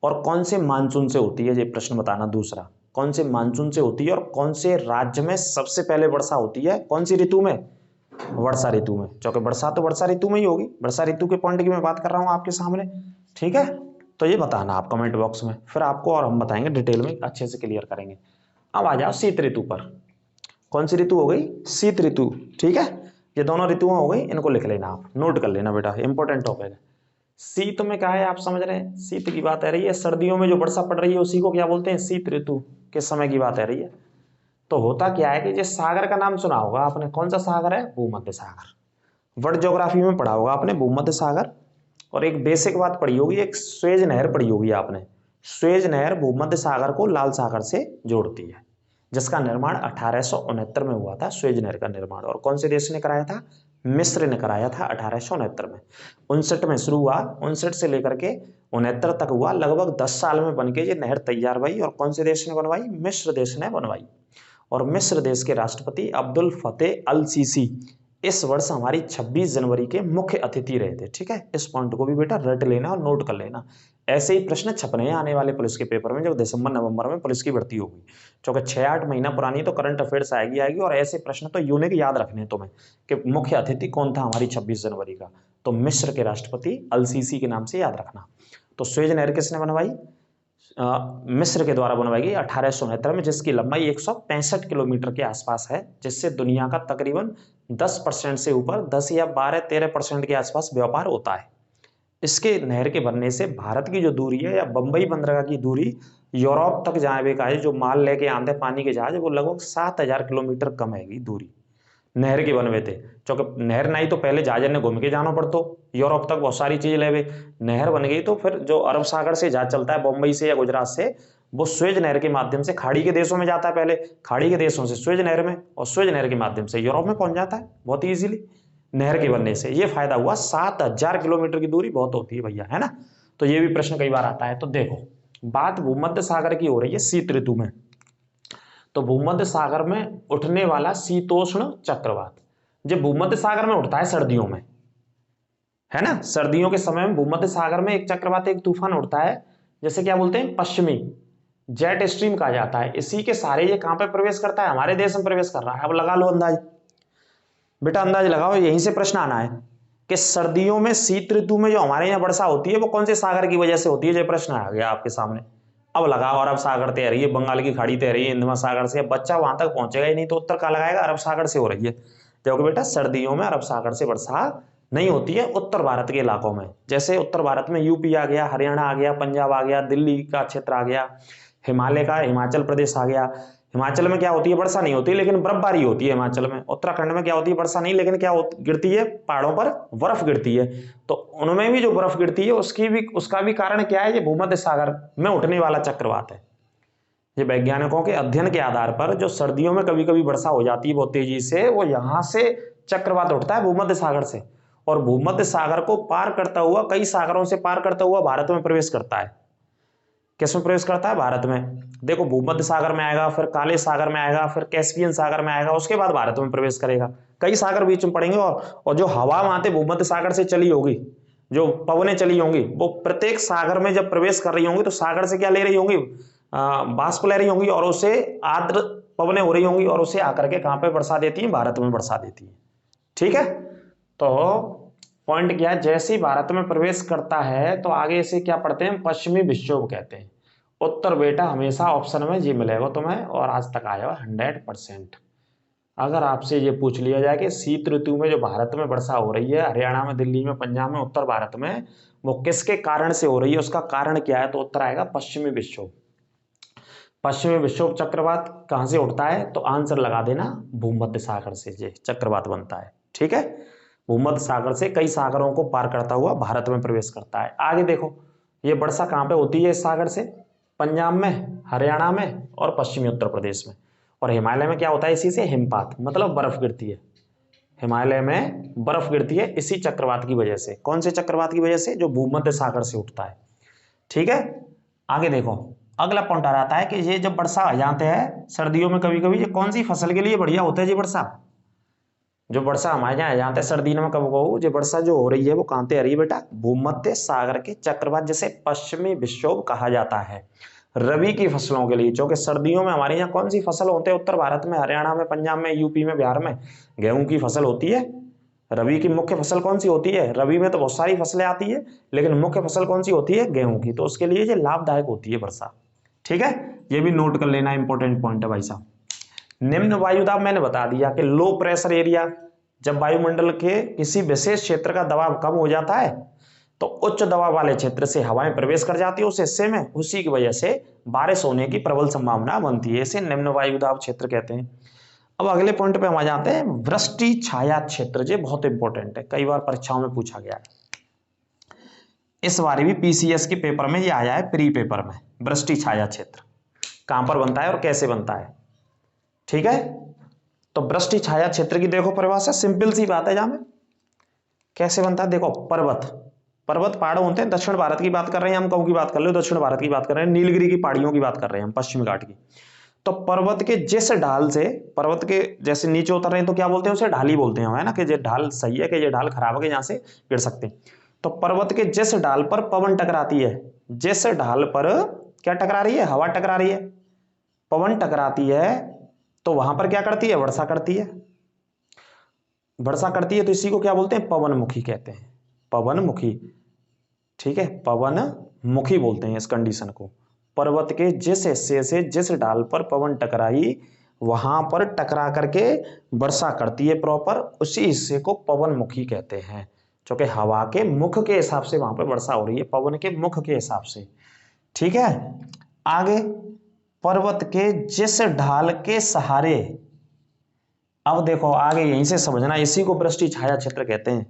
और कौन से मानसून से होती है, ये प्रश्न बताना। दूसरा, कौन से मानसून से होती है और कौन से राज्य में सबसे पहले वर्षा होती है, कौन सी ऋतु में? वर्षा ऋतु में, क्योंकि वर्षा तो वर्षा ऋतु में ही होगी, वर्षा ऋतु के पॉइंट की मैं बात कर रहा हूं आपके सामने, ठीक है। तो ये बताना आप कमेंट बॉक्स में, फिर आपको और हम बताएंगे डिटेल में, अच्छे से क्लियर करेंगे। अब आ जाओ शीत ऋतु पर। कौन सी ऋतु हो गई? शीत ऋतु, ठीक है। ये दोनों ऋतुएं हो गई, इनको लिख लेना, आप नोट कर लेना बेटा, इंपॉर्टेंट टॉपिक है। शीत में क्या है आप समझ रहे हैं? शीत की बात आ रही है, सर्दियों में जो वर्षा पड़ रही है उसी को क्या बोलते हैं? शीत ऋतु के समय की बात आ रही है। तो होता क्या है कि जिस सागर का नाम सुना होगा आपने, कौन सा सागर है? भूमध्य सागर। वर्ल्ड ज्योग्राफी में पढ़ा होगा आपने भूमध्य सागर। और एक बेसिक बात पढ़ी होगी, एक स्वेज नहर पढ़ी होगी आपने। स्वेज नहर भूमध्य सागर को लाल सागर से जोड़ती है, जिसका निर्माण 1869 में हुआ था, स्वेज नहर का निर्माण। और कौन से देश ने कराया था? मिस्र ने कराया था 1869 में। 59 में शुरू हुआ, 59 से लेकर के 69 तक हुआ, लगभग 10 साल में बनके ये नहर तैयार हुई। और कौन से देश ने बनवाई? मिस्र देश ने बनवाई। और मिस्र देश के राष्ट्रपति अब्दुल फतेह अल सीसी इस वर्ष हमारी 26 जनवरी के मुख्य अतिथि रहे थे, ठीक है। इस पॉइंट को भी बेटा रट लेना और नोट कर लेना। ऐसे ही प्रश्न छपने हैं आने वाले पुलिस के पेपर में, जब दिसंबर नवंबर में पुलिस की भर्ती होगी, क्योंकि 6-8 महीना पुरानी तो करंट अफेयर्स आएगी। और ऐसे प्रश्न तो यूनिक याद रखने हैं तुम्हें कि मुख्य अतिथि कौन था हमारी 26 जनवरी का, तो मिस्र के राष्ट्रपति अल सीसी के नाम से याद रखना। तो स्वेज नहर किसने बनवाई? मिस्र के द्वारा बनवाई गई 1869 में, जिसकी लंबाई 165 किलोमीटर के आसपास है, जिससे दुनिया का तकरीबन 10% से ऊपर 10 या 12-13% के आसपास व्यापार होता है। इसके नहर के बनने से भारत की जो दूरी है या बंबई बंदरगाह की दूरी यूरोप तक जाने का है, जो माल लेके आते हैं पानी के जहाज, वो लगभग 7000 किलोमीटर कम है दूरी नहर के बनवे थे। क्योंकि नहर नहीं तो पहले जहाज ने घूम के जाना पड़तो यूरोप तक, बहुत सारी चीज ले। नहर बन गई तो फिर जो अरब सागर से जहाज चलता है बम्बई से या गुजरात से, वो स्वेज नहर के माध्यम से खाड़ी के देशों में जाता है, पहले खाड़ी के देशों से स्वेज नहर में, और स्वेज नहर के माध्यम से यूरोप में पहुंच जाता है बहुत ईजिली नहर के बनने से। ये फायदा हुआ। 7000 किलोमीटर की दूरी बहुत होती है भैया, है ना। तो ये भी प्रश्न कई बार आता है। तो देखो, बात भूमध्य सागर की हो रही है शीत ऋतु में। तो भूमध्य सागर में उठने वाला शीतोष्ण चक्रवात, जब भूमध्य सागर में उठता है सर्दियों में, है ना, सर्दियों के समय में भूमध्य सागर में एक चक्रवात, एक तूफान उठता है, जैसे क्या बोलते हैं, पश्चिमी जेट स्ट्रीम कहा जाता है। इसी के सारे ये कहां पे प्रवेश करता है, हमारे देश में प्रवेश कर रहा है। अब लगा लो अंदाज, बेटा अंदाज लगाओ, यहीं से प्रश्न आना है कि सर्दियों में शीत ऋतु में जो हमारे यहाँ वर्षा होती है वो कौन से सागर की वजह से होती है। ये प्रश्न आ गया आपके सामने। अब लगाओ, अरब सागर तैर रही है, बंगाल की खाड़ी तैर रही है, हिंद महासागर से। बच्चा वहां तक पहुंचेगा ही नहीं, तो उत्तर का लगाएगा अरब सागर से हो रही है। क्योंकि बेटा सर्दियों में अरब सागर से वर्षा नहीं होती है उत्तर भारत के इलाकों में। जैसे उत्तर भारत में यूपी आ गया, हरियाणा आ गया, पंजाब आ गया, दिल्ली का क्षेत्र आ गया, हिमालय का हिमाचल प्रदेश आ गया। हिमाचल में क्या होती है, वर्षा नहीं होती लेकिन बर्फबारी होती है हिमाचल में। उत्तराखंड में क्या होती है, वर्षा नहीं लेकिन क्या गिरती है, पहाड़ों पर बर्फ गिरती है। तो उनमें भी जो बर्फ गिरती है उसका भी कारण क्या है, ये भूमध्य सागर में उठने वाला चक्रवात है। ये वैज्ञानिकों के अध्ययन के आधार पर जो सर्दियों में कभी कभी वर्षा हो जाती है बहुत तेजी से, वो यहां से चक्रवात उठता है भूमध्य सागर से, और भूमध्य सागर को पार करता हुआ, कई सागरों से पार करता हुआ भारत में प्रवेश करता है। किसमें प्रवेश करता है, भारत में। देखो, भूमध्य सागर में आएगा, फिर काले सागर में आएगा, फिर कैस्पियन सागर में आएगा, उसके बाद भारत में प्रवेश करेगा। कई सागर बीच में पड़ेंगे, और जो हवा वहां भूमध्य सागर से चली होगी, जो पवनें चली होंगी, वो प्रत्येक सागर में जब प्रवेश कर रही होंगी तो सागर से क्या ले रही होंगी, बाष्प ले रही होंगी, और उसे आर्द्र पवनें हो रही होंगी, और उसे आकर के कहां पे बरसा देती है, भारत में बरसा देती है। ठीक है। तो पॉइंट क्या है, जैसे ही भारत में प्रवेश करता है तो आगे से क्या पढ़ते हैं, पश्चिमी विक्षोभ कहते हैं। उत्तर बेटा हमेशा ऑप्शन में जी मिलेगा तुम्हें, और आज तक आया 100%। अगर आपसे ये पूछ लिया जाए कि शीत ऋतु में जो भारत में वर्षा हो रही है, हरियाणा में, दिल्ली में, पंजाब में, उत्तर भारत में, वो किसके कारण से हो रही है, उसका कारण क्या है, तो उत्तर आएगा पश्चिमी विक्षोभ। पश्चिमी विक्षोभ चक्रवात कहां से उठता है, तो आंसर लगा देना, भूमध्य सागर से ये चक्रवात बनता है। ठीक है। भूमध्य सागर से कई सागरों को पार करता हुआ भारत में प्रवेश करता है। आगे देखो, ये वर्षा कहां पे होती है इस सागर से, पंजाब में, हरियाणा में, और पश्चिमी उत्तर प्रदेश में। और हिमालय में क्या होता है, इसी से हिमपात, मतलब बर्फ गिरती है। हिमालय में बर्फ गिरती है इसी चक्रवात की वजह से। कौन से चक्रवात की वजह से, जो भूमध्य सागर से उठता है। ठीक है। आगे देखो, अगला पॉइंट आ जाता है कि ये जब वर्षा आ जाते हैं सर्दियों में कभी कभी, ये कौन सी फसल के लिए बढ़िया होता है जी वर्षा, जो वर्षा हमारे यहाँ आ जाते हैं सर्दियों में, कब कहूँ, जो वर्षा जो हो रही है वो कहां से आ रही है बेटा, भूमध्य सागर के चक्रवात, जिसे पश्चिमी विक्षोभ कहा जाता है। रबी की फसलों के लिए, क्योंकि सर्दियों में हमारे यहाँ कौन सी फसल होते हैं, उत्तर भारत में, हरियाणा में, पंजाब में, यूपी में, बिहार में, गेहूं की फसल होती है। रबी की मुख्य फसल कौन सी होती है, रबी में तो बहुत सारी फसलें आती है, लेकिन मुख्य फसल कौन सी होती है, गेहूं की। तो उसके लिए ये लाभदायक होती है वर्षा। ठीक है, ये भी नोट कर लेना, इंपॉर्टेंट पॉइंट है भाई साहब। निम्न वायुदाब मैंने बता दिया कि लो प्रेशर एरिया, जब वायुमंडल के किसी विशेष क्षेत्र का दबाव कम हो जाता है तो उच्च दबाव वाले क्षेत्र से हवाएं प्रवेश कर जाती है उस हिस्से में, उसी की वजह से बारिश होने की प्रबल संभावना बनती है। इसे निम्न वायुदाब क्षेत्र कहते हैं। अब अगले पॉइंट पे हम आ जाते हैं, वृष्टि छाया क्षेत्र। ये बहुत इंपॉर्टेंट है, कई बार परीक्षाओं में पूछा गया है। इस बार भी पीसीएस के पेपर में ये आया है, प्री पेपर में। वृष्टि छाया क्षेत्र कहां पर बनता है और कैसे बनता है। ठीक है। तो वृष्टि छाया क्षेत्र की देखो परिभाषा, सिंपल सी बात है। जहां में कैसे बनता है, देखो, पर्वत पहाड़ होते हैं। दक्षिण भारत की बात कर रहे हैं हम, कहूं की बात कर लो, दक्षिण भारत की बात कर रहे हैं, नीलगिरी की पहाड़ियों की बात कर रहे हैं हम, पश्चिमी घाट की। तो पर्वत के जिस ढाल से, पर्वत के जैसे नीचे उतर रहे हैं तो क्या बोलते हैं, उसे ढाली बोलते हैं, है ना, कि ये ढाल सही है, कि ये ढाल खराब है, कि यहाँ से गिर सकते हैं। तो पर्वत के जिस ढाल पर पवन टकराती है, जिस ढाल पर क्या टकरा रही है, हवा टकरा रही है, पवन टकराती है, तो वहां पर क्या करती है, वर्षा करती है। वर्षा करती है तो इसी को क्या बोलते हैं, पवनमुखी कहते हैं, पवनमुखी। ठीक है, पवनमुखी बोलते हैं इस कंडीशन को, पर्वत के जिस हिस्से से जिस ढाल पर पवन टकराई वहां पर टकरा करके वर्षा करती है प्रॉपर, उसी हिस्से को पवनमुखी कहते हैं। क्योंकि हवा के मुख के हिसाब से वहां पर वर्षा हो रही है, पवन के मुख के हिसाब से। ठीक है, आगे पर्वत के जिस ढाल के सहारे, अब देखो आगे यहीं से समझना, इसी को वृष्टि छाया क्षेत्र कहते हैं।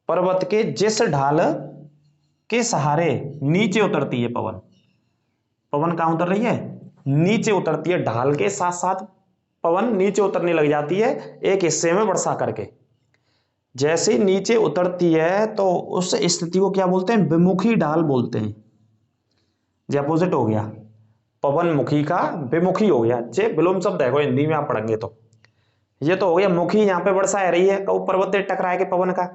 पर्वत के जिस ढाल के सहारे नीचे उतरती है पवन, पवन कहां उतर रही है? नीचे उतरती है, ढाल के साथ साथ पवन नीचे उतरने लग जाती है एक हिस्से में वर्षा करके। जैसे ही नीचे उतरती है तो उस स्थिति को क्या बोलते हैं? विमुखी ढाल बोलते हैं। जो अपोजिट हो गया, पवन मुखी का विमुखी हो गया। जे विलोम शब्द है, हिंदी में आप पढ़ेंगे तो ये तो हो गया मुखी, यहाँ पे वर्षा आ रही है पर्वत से टकराए के पवन का,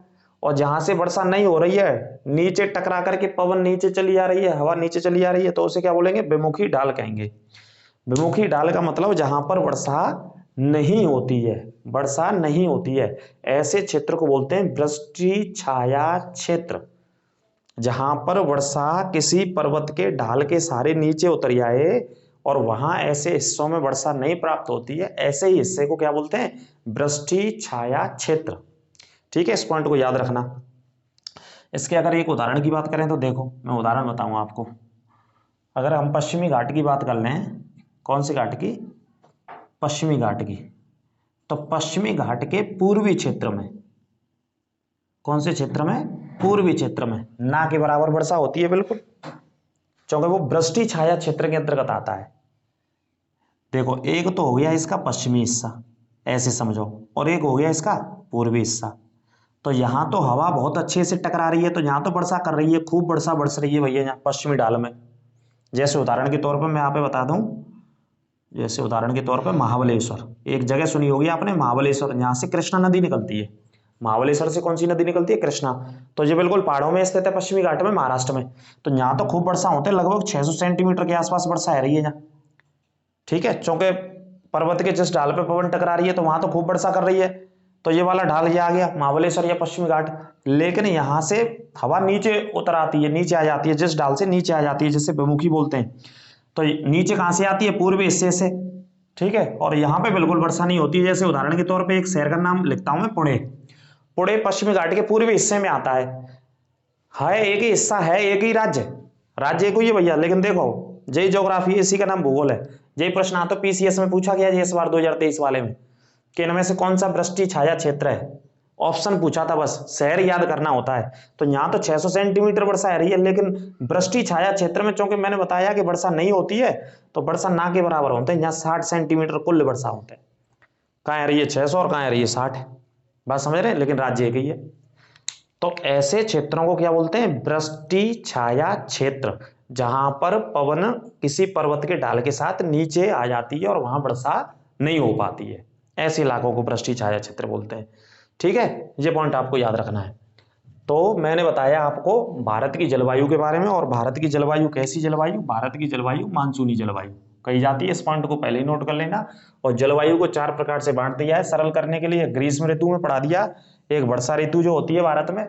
और जहां से वर्षा नहीं हो रही है नीचे टकरा करके पवन नीचे चली आ रही है, हवा नीचे चली आ रही है, तो उसे क्या बोलेंगे? विमुखी ढाल कहेंगे। विमुखी ढाल का मतलब जहां पर वर्षा नहीं होती है, वर्षा नहीं होती है, ऐसे क्षेत्र को बोलते हैं वृष्टि छाया क्षेत्र। जहां पर वर्षा किसी पर्वत के ढाल के सहारे नीचे उतर आए और वहां ऐसे हिस्सों में वर्षा नहीं प्राप्त होती है, ऐसे ही हिस्से को क्या बोलते हैं? वृष्टि छाया क्षेत्र। ठीक है, इस पॉइंट को याद रखना। इसके अगर एक उदाहरण की बात करें तो देखो, मैं उदाहरण बताऊंगा आपको। अगर हम पश्चिमी घाट की बात कर लें, कौन सी घाट की? पश्चिमी घाट की। तो पश्चिमी घाट के पूर्वी क्षेत्र में, कौन से क्षेत्र में? पूर्वी क्षेत्र में ना के बराबर वर्षा होती है बिल्कुल, क्योंकि वो वृष्टि छाया क्षेत्र के अंतर्गत आता है। देखो, एक तो हो गया इसका पश्चिमी हिस्सा, ऐसे समझो, और एक हो गया इसका पूर्वी हिस्सा। तो यहाँ तो हवा बहुत अच्छे से टकरा रही है, तो यहाँ तो वर्षा कर रही है, खूब वर्षा बरस रही है भैया यहाँ पश्चिमी ढाल में। जैसे उदाहरण के तौर पर मैं यहाँ पे बता दूं, जैसे उदाहरण के तौर पर महाबलेश्वर, एक जगह सुनी होगी आपने, महाबलेश्वर, यहाँ से कृष्णा नदी निकलती है। महाबलेश्वर से कौन सी नदी निकलती है? कृष्णा। तो ये बिल्कुल पहाड़ों में स्थित है, पश्चिमी घाट में, महाराष्ट्र में। तो यहाँ तो खूब वर्षा होते हैं, लगभग 600 सेंटीमीटर के आसपास वर्षा आ रही है यहाँ। ठीक है, क्योंकि पर्वत के जिस ढाल पे पवन टकरा रही है तो वहां तो खूब वर्षा कर रही है। तो ये वाला ढाल ये आ गया महाबलेश्वर या पश्चिमी घाट। लेकिन यहां से हवा नीचे उतर आती है, नीचे आ जाती है, जिस ढाल से नीचे आ जाती है, जिससे विमुखी बोलते हैं। तो नीचे कहां से आती है? पूर्वी हिस्से से। ठीक है, और यहाँ पे बिल्कुल वर्षा नहीं होती है। जैसे उदाहरण के तौर पर एक शहर का नाम लिखता हूं मैं, पुणे। पुणे पश्चिमी घाट के पूर्वी हिस्से में आता है एक ही हिस्सा, है एक ही राज्य, राज्य एक ही है भैया। लेकिन देखो, जय ज्योग्राफी, इसी का नाम भूगोल है। जय प्रश्न आता तो पीसीएस में पूछा गया इस बार 2023 वाले में कि इनमें से कौन सा वृष्टि छाया क्षेत्र है। ऑप्शन पूछा था, बस शहर याद करना होता है। तो यहाँ तो 600 सेंटीमीटर वर्षा आ रही है, लेकिन वृष्टि छाया क्षेत्र में चूंकि मैंने बताया कि वर्षा नहीं होती है, तो वर्षा ना के बराबर होते हैं। यहाँ 60 सेंटीमीटर कुल वर्षा होते हैं। कहाँ आ रही है? 600 और कहाँ आ रही है? 60। बात समझ रहे हैं? लेकिन राज्य एक ही है। तो ऐसे क्षेत्रों को क्या बोलते हैं? वृष्टि छाया क्षेत्र, जहां पर पवन किसी पर्वत के ढाल के साथ नीचे आ जाती है और वहां वर्षा नहीं हो पाती है, ऐसे इलाकों को वृष्टि छाया क्षेत्र बोलते हैं। ठीक है, ये पॉइंट आपको याद रखना है। तो मैंने बताया आपको भारत की जलवायु के बारे में, और भारत की जलवायु कैसी जलवायु? भारत की जलवायु मानसूनी जलवायु कही जाती है। इस पॉइंट को पहले ही नोट कर लेना। और जलवायु को 4 प्रकार से बांट दिया है सरल करने के लिए। ग्रीष्म ऋतु में पढ़ा दिया, एक वर्षा ऋतु जो होती है भारत में,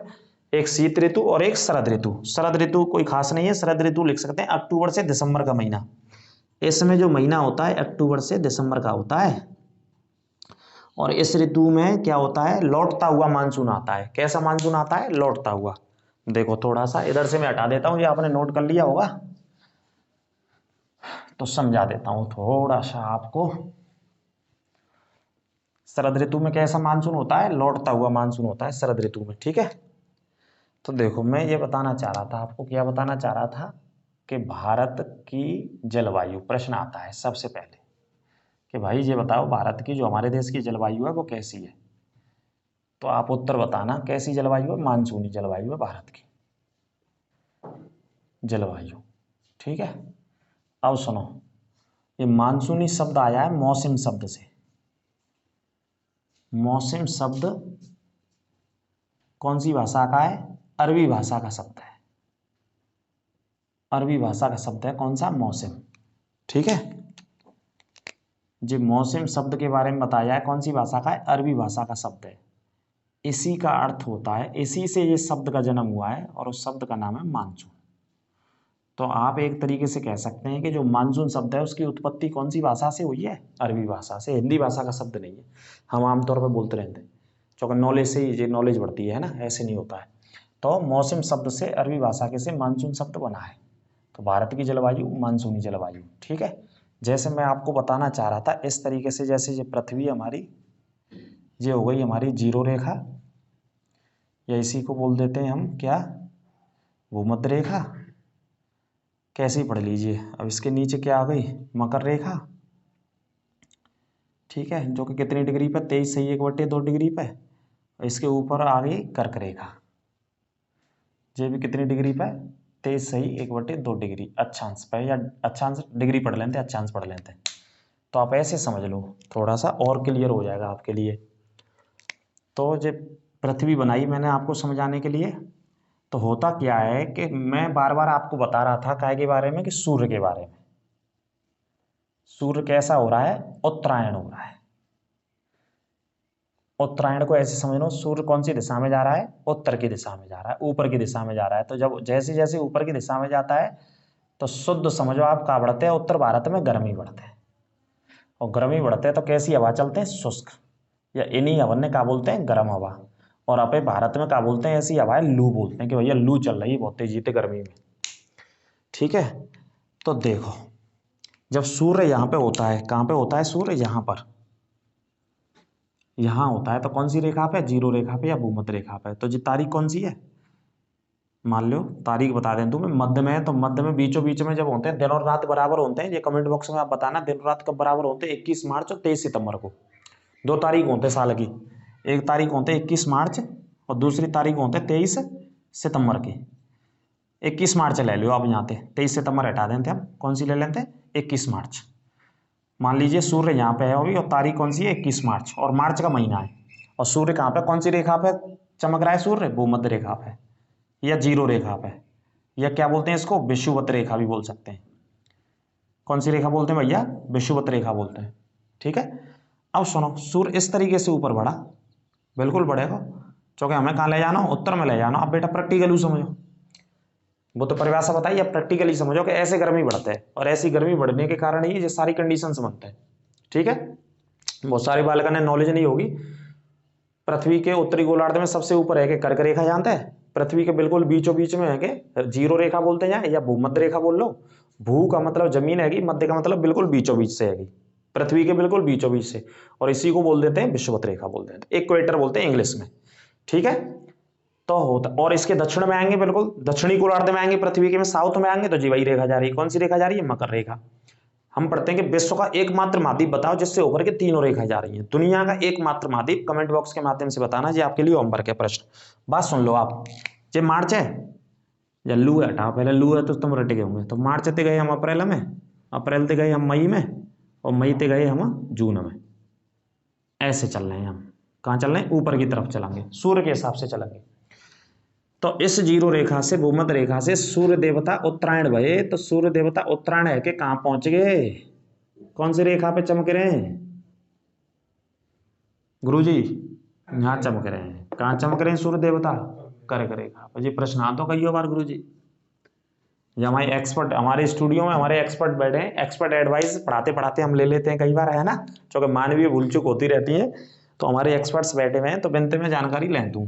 एक शीत ऋतु और एक शरद ऋतु। शरद ऋतु कोई खास नहीं है, शरद ऋतु लिख सकते हैं अक्टूबर से दिसंबर का महीना। इसमें जो महीना होता है अक्टूबर से दिसंबर का होता है। और इस ऋतु में क्या होता है? लौटता हुआ मानसून आता है। कैसा मानसून आता है? लौटता हुआ। देखो, थोड़ा सा इधर से मैं हटा देता हूं, ये आपने नोट कर लिया होगा तो समझा देता हूं थोड़ा सा आपको। शरद ऋतु में कैसा मानसून होता है? लौटता हुआ मानसून होता है शरद ऋतु में। ठीक है, तो देखो, मैं ये बताना चाह रहा था आपको, क्या बताना चाह रहा था कि भारत की जलवायु, प्रश्न आता है सबसे पहले कि भाई ये बताओ भारत की, जो हमारे देश की जलवायु है वो कैसी है? तो आप उत्तर बताना, कैसी जलवायु है? मानसूनी जलवायु है भारत की जलवायु। ठीक है, अब सुनो, ये मानसूनी शब्द आया है मौसम शब्द से। मौसम शब्द कौन सी भाषा का है? अरबी भाषा का शब्द है। अरबी भाषा का शब्द है कौन सा? मौसम। ठीक है, जो मौसम शब्द के बारे में बताया है कौन सी भाषा का है? अरबी भाषा का शब्द है। इसी का अर्थ होता है, इसी से ये शब्द का जन्म हुआ है और उस शब्द का नाम है मानसून। तो आप एक तरीके से कह सकते हैं कि जो मानसून शब्द है उसकी उत्पत्ति कौन सी भाषा से हुई है? अरबी भाषा से। हिंदी भाषा का शब्द नहीं है, हम आमतौर पर बोलते रहते हैं क्योंकि नॉलेज से ही नॉलेज बढ़ती है ना, ऐसे नहीं होता है। तो मौसम शब्द से अरबी भाषा के से मानसून शब्द बना है। तो भारत की जलवायु मानसूनी जलवायु, ठीक है। जैसे मैं आपको बताना चाह रहा था इस तरीके से, जैसे ये पृथ्वी हमारी, ये हो गई हमारी जीरो रेखा, या इसी को बोल देते हैं हम क्या, भूमध्य रेखा। कैसे पढ़ लीजिए। अब इसके नीचे क्या आ गई, मकर रेखा, ठीक है, जो कि कितनी डिग्री पे, 23 डिग्री पे। इसके ऊपर आ गई कर्क रेखा, ये भी कितनी डिग्री पे, 23 डिग्री अक्षांश पे, या अक्षांश डिग्री पढ़ लेते हैं, अक्षांश पढ़ लेते हैं। तो आप ऐसे समझ लो, थोड़ा सा और क्लियर हो जाएगा आपके लिए। तो जो पृथ्वी बनाई मैंने आपको समझाने के लिए, तो होता क्या है कि मैं बार बार आपको बता रहा था काय के बारे में, कि सूर्य के बारे में। सूर्य कैसा हो रहा है, उत्तरायण हो रहा है। उत्तरायण को ऐसे समझ लो, सूर्य कौन सी दिशा में जा रहा है, उत्तर की दिशा में जा रहा है, ऊपर की दिशा में जा रहा है। तो जब जैसे जैसे ऊपर की दिशा में जाता है तो शुद्ध समझो आप क्या बढ़ते हैं, उत्तर भारत में गर्मी बढ़ते हैं। और गर्मी बढ़ते हैं तो कैसी हवा चलते हैं, शुष्क, या इन्हीं हवा ने क्या बोलते हैं, गर्म हवा। और अपने भारत में क्या बोलते हैं, ऐसी हवाएं लू बोलते हैं, कि भैया लू चल रही है बहुत तेजी से गर्मी में, ठीक है। तो देखो, जब सूर्य यहाँ पे होता है, कहाँ पे होता है सूर्य, यहाँ पर, यहाँ होता है, तो कौन सी रेखा पे, जीरो रेखा पे या भूमध्य रेखा पे। तो जी तारीख कौन सी है, मान लो तारीख बता दें तुम्हें, मध्य में है, तो मध्य में बीचों बीच में जब होते हैं, दिन और रात बराबर होते हैं, ये कमेंट बॉक्स में आप बताना दिन और रात कब बराबर होते हैं, 21 मार्च और 23 सितंबर को। 2 तारीख होते हैं साल की, एक तारीख होते हैं 21 मार्च और दूसरी तारीख होते हैं 23 सितंबर की। 21 मार्च ले लो आप यहाँ पे, 23 सितंबर हटा देते हम, कौन सी ले लेते हैं, 21 मार्च। मान लीजिए सूर्य यहाँ पे है अभी, और तारीख कौन सी है, 21 मार्च, और मार्च का महीना है। और सूर्य कहाँ पे, कौन सी रेखा पे चमक रहा है सूर्य, भूमध्य रेखा पे या जीरो रेखा पे, या क्या बोलते हैं इसको, विषुवत रेखा भी बोल सकते हैं। कौन सी रेखा बोलते हैं भैया, विषुवत रेखा बोलते हैं, ठीक है। अब सुनो, सूर्य इस तरीके से ऊपर बढ़ा, बिल्कुल बढ़ेगा, क्योंकि हमें कहाँ ले जाना, उत्तर में ले जाना। अब बेटा प्रैक्टिकली समझो, वो तो परिभाषा बताइए, अब प्रैक्टिकली समझो कि ऐसे गर्मी बढ़ते हैं, और ऐसी गर्मी बढ़ने के कारण ही ये सारी कंडीशंस बनते हैं, ठीक है। बहुत सारे बालकों ने नॉलेज नहीं होगी। पृथ्वी के उत्तरी गोलार्ध में सबसे ऊपर है कि कर्क रेखा, जानते हैं, पृथ्वी के बिल्कुल बीचों बीच में है कि जीरो रेखा बोलते हैं, या भूमध्य रेखा बोल लो। भू का मतलब जमीन हैगी, मध्य का मतलब बिल्कुल बीचों बीच से हैगी, पृथ्वी के बिल्कुल बीचों बीच से। और इसी को बोल देते हैं विषुवत रेखा बोल देते हैं, इक्वेटर बोलते हैं इंग्लिश में, ठीक है। तो होता, और इसके दक्षिण में आएंगे, बिल्कुल दक्षिणी गोलार्ध में आएंगे, पृथ्वी के में साउथ में आएंगे, तो जी वही रेखा जा रही है। कौन सी रेखा जा रही है, मकर रेखा। हम पढ़ते हैं कि विश्व का एकमात्र महाद्वीप बताओ जिससे होकर के तीनों रेखाएं जा रही हैं। दुनिया का एकमात्र महाद्वीप, कमेंट बॉक्स के माध्यम से बताना जी, आपके लिए होमवर्क है प्रश्न। बात सुन लो आप, ये मार्च है या लू है, हटाओ पहले, लू है तो तुम रट गए होंगे। तो मार्च ते गए हम अप्रैल में, अप्रैल ते गए हम मई में, और मई ते गए हम जून में। ऐसे चल रहे हैं हम, कहाँ चल रहे हैं, ऊपर की तरफ चलेंगे, सूर्य के हिसाब से चलेंगे। तो इस जीरो रेखा से, भूमध्य रेखा से सूर्य देवता उत्तरायण भये, तो सूर्य देवता उत्तरायण है कि कहां पहुंच गए, कौन सी रेखा पे चमक रहे हैं गुरुजी, यहां चमक रहे हैं। कहां चमक रहे हैं सूर्य देवता, कर्क रेखा पर। जी प्रश्न आ तो कई बार गुरुजी, ये हमारे एक्सपर्ट, हमारे स्टूडियो में हमारे एक्सपर्ट बैठे हैं, एक्सपर्ट एडवाइस पढ़ाते पढ़ाते हम ले लेते हैं कई बार, है ना, क्योंकि मानवीय भूल चूक होती रहती है। तो हमारे एक्सपर्ट्स बैठे हुए हैं, तो बिनते में जानकारी ले दूं।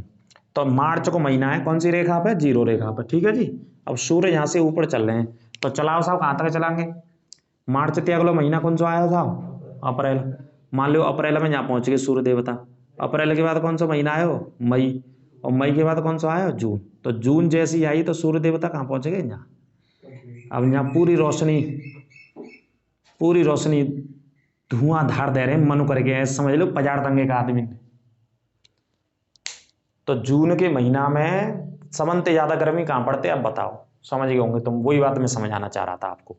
तो मार्च को महीना है, कौन सी रेखा पे, जीरो रेखा पे, ठीक है जी। अब सूर्य यहाँ से ऊपर चल रहे हैं, तो चलाओ साहब, कहाँ तक चलाएंगे। मार्च ते अगला महीना कौन सा आया था, अप्रैल। मान लो अप्रैल में यहाँ पहुंच गए सूर्य देवता। अप्रैल के बाद कौन सा महीना आया, मई, और मई के बाद कौन सा आया, जून। तो जून जैसी आई तो सूर्य देवता कहाँ पहुंच गए, यहाँ। अब यहाँ पूरी रोशनी धुआंधार दे रहे हैं, मनु करके, ऐसे समझ लो पजार दंगे का आदमी। तो जून के महीना में सबसे ज्यादा गर्मी कहाँ पड़ती है, अब बताओ, समझ गए होंगे तुम, वही बात मैं समझाना चाह रहा था आपको।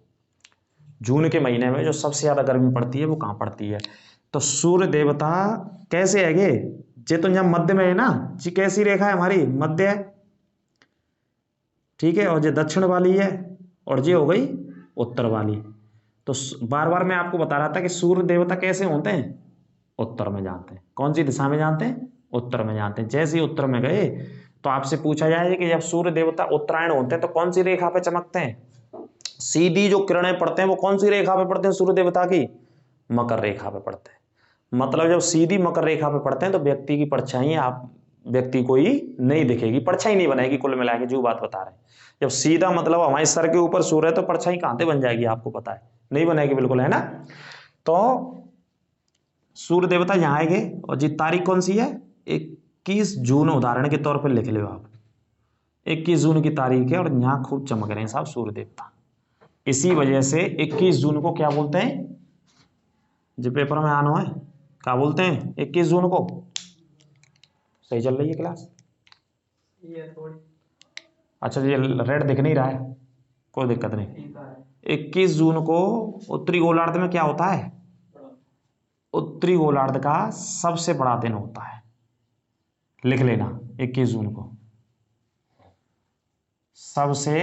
जून के महीने में जो सबसे ज्यादा गर्मी पड़ती है वो कहाँ पड़ती है। तो सूर्य देवता कैसे है गे, जे तो यहाँ मध्य में है ना जी, कैसी रेखा है हमारी, मध्य है, ठीक है। और जो दक्षिण वाली है, और ये हो गई उत्तर वाली। तो बार बार मैं आपको बता रहा था कि सूर्य देवता कैसे होते हैं, उत्तर में जाते हैं। कौन सी दिशा में जाते हैं, उत्तर में जाते हैं। जैसे ही उत्तर में गए तो आपसे पूछा जाए कि जब सूर्य देवता उत्तरायण होते हैं तो कौन सी रेखा पे चमकते हैं, सीधी जो किरणें पड़ते हैं वो कौन सी रेखा पे पड़ते हैं सूर्य देवता की? मकर रेखा पे पड़ते हैं। मतलब जब सीधी मकर रेखा पे पड़ते हैं तो व्यक्ति की परछाई आप व्यक्ति को ही नहीं दिखेगी, परछाई नहीं बनेगी, कुल मिला के जो बात बता रहे हैं। जब सीधा मतलब हमारे सर के ऊपर सूर्य है तो परछाई कहां से बन जाएगी आपको पता है, नहीं बनेगी बिल्कुल, है ना। तो सूर्य देवता यहाँ आएंगे और जी तारीख कौन सी है? 21 जून उदाहरण के तौर पर लिख लो आप, 21 जून की तारीख है और यहाँ खूब चमक रहे हैं साहब सूर्य देवता। इसी वजह से 21 जून को क्या बोलते हैं, जो पेपर में आना है क्या बोलते हैं 21 जून को? सही चल रही है क्लास? ये थोड़ी अच्छा ये रेड दिख नहीं रहा है, कोई दिक्कत नहीं। 21 जून को उत्तरी गोलार्ध में क्या होता है? उत्तरी गोलार्ध का सबसे बड़ा दिन होता है, लिख लेना 21 जून को सबसे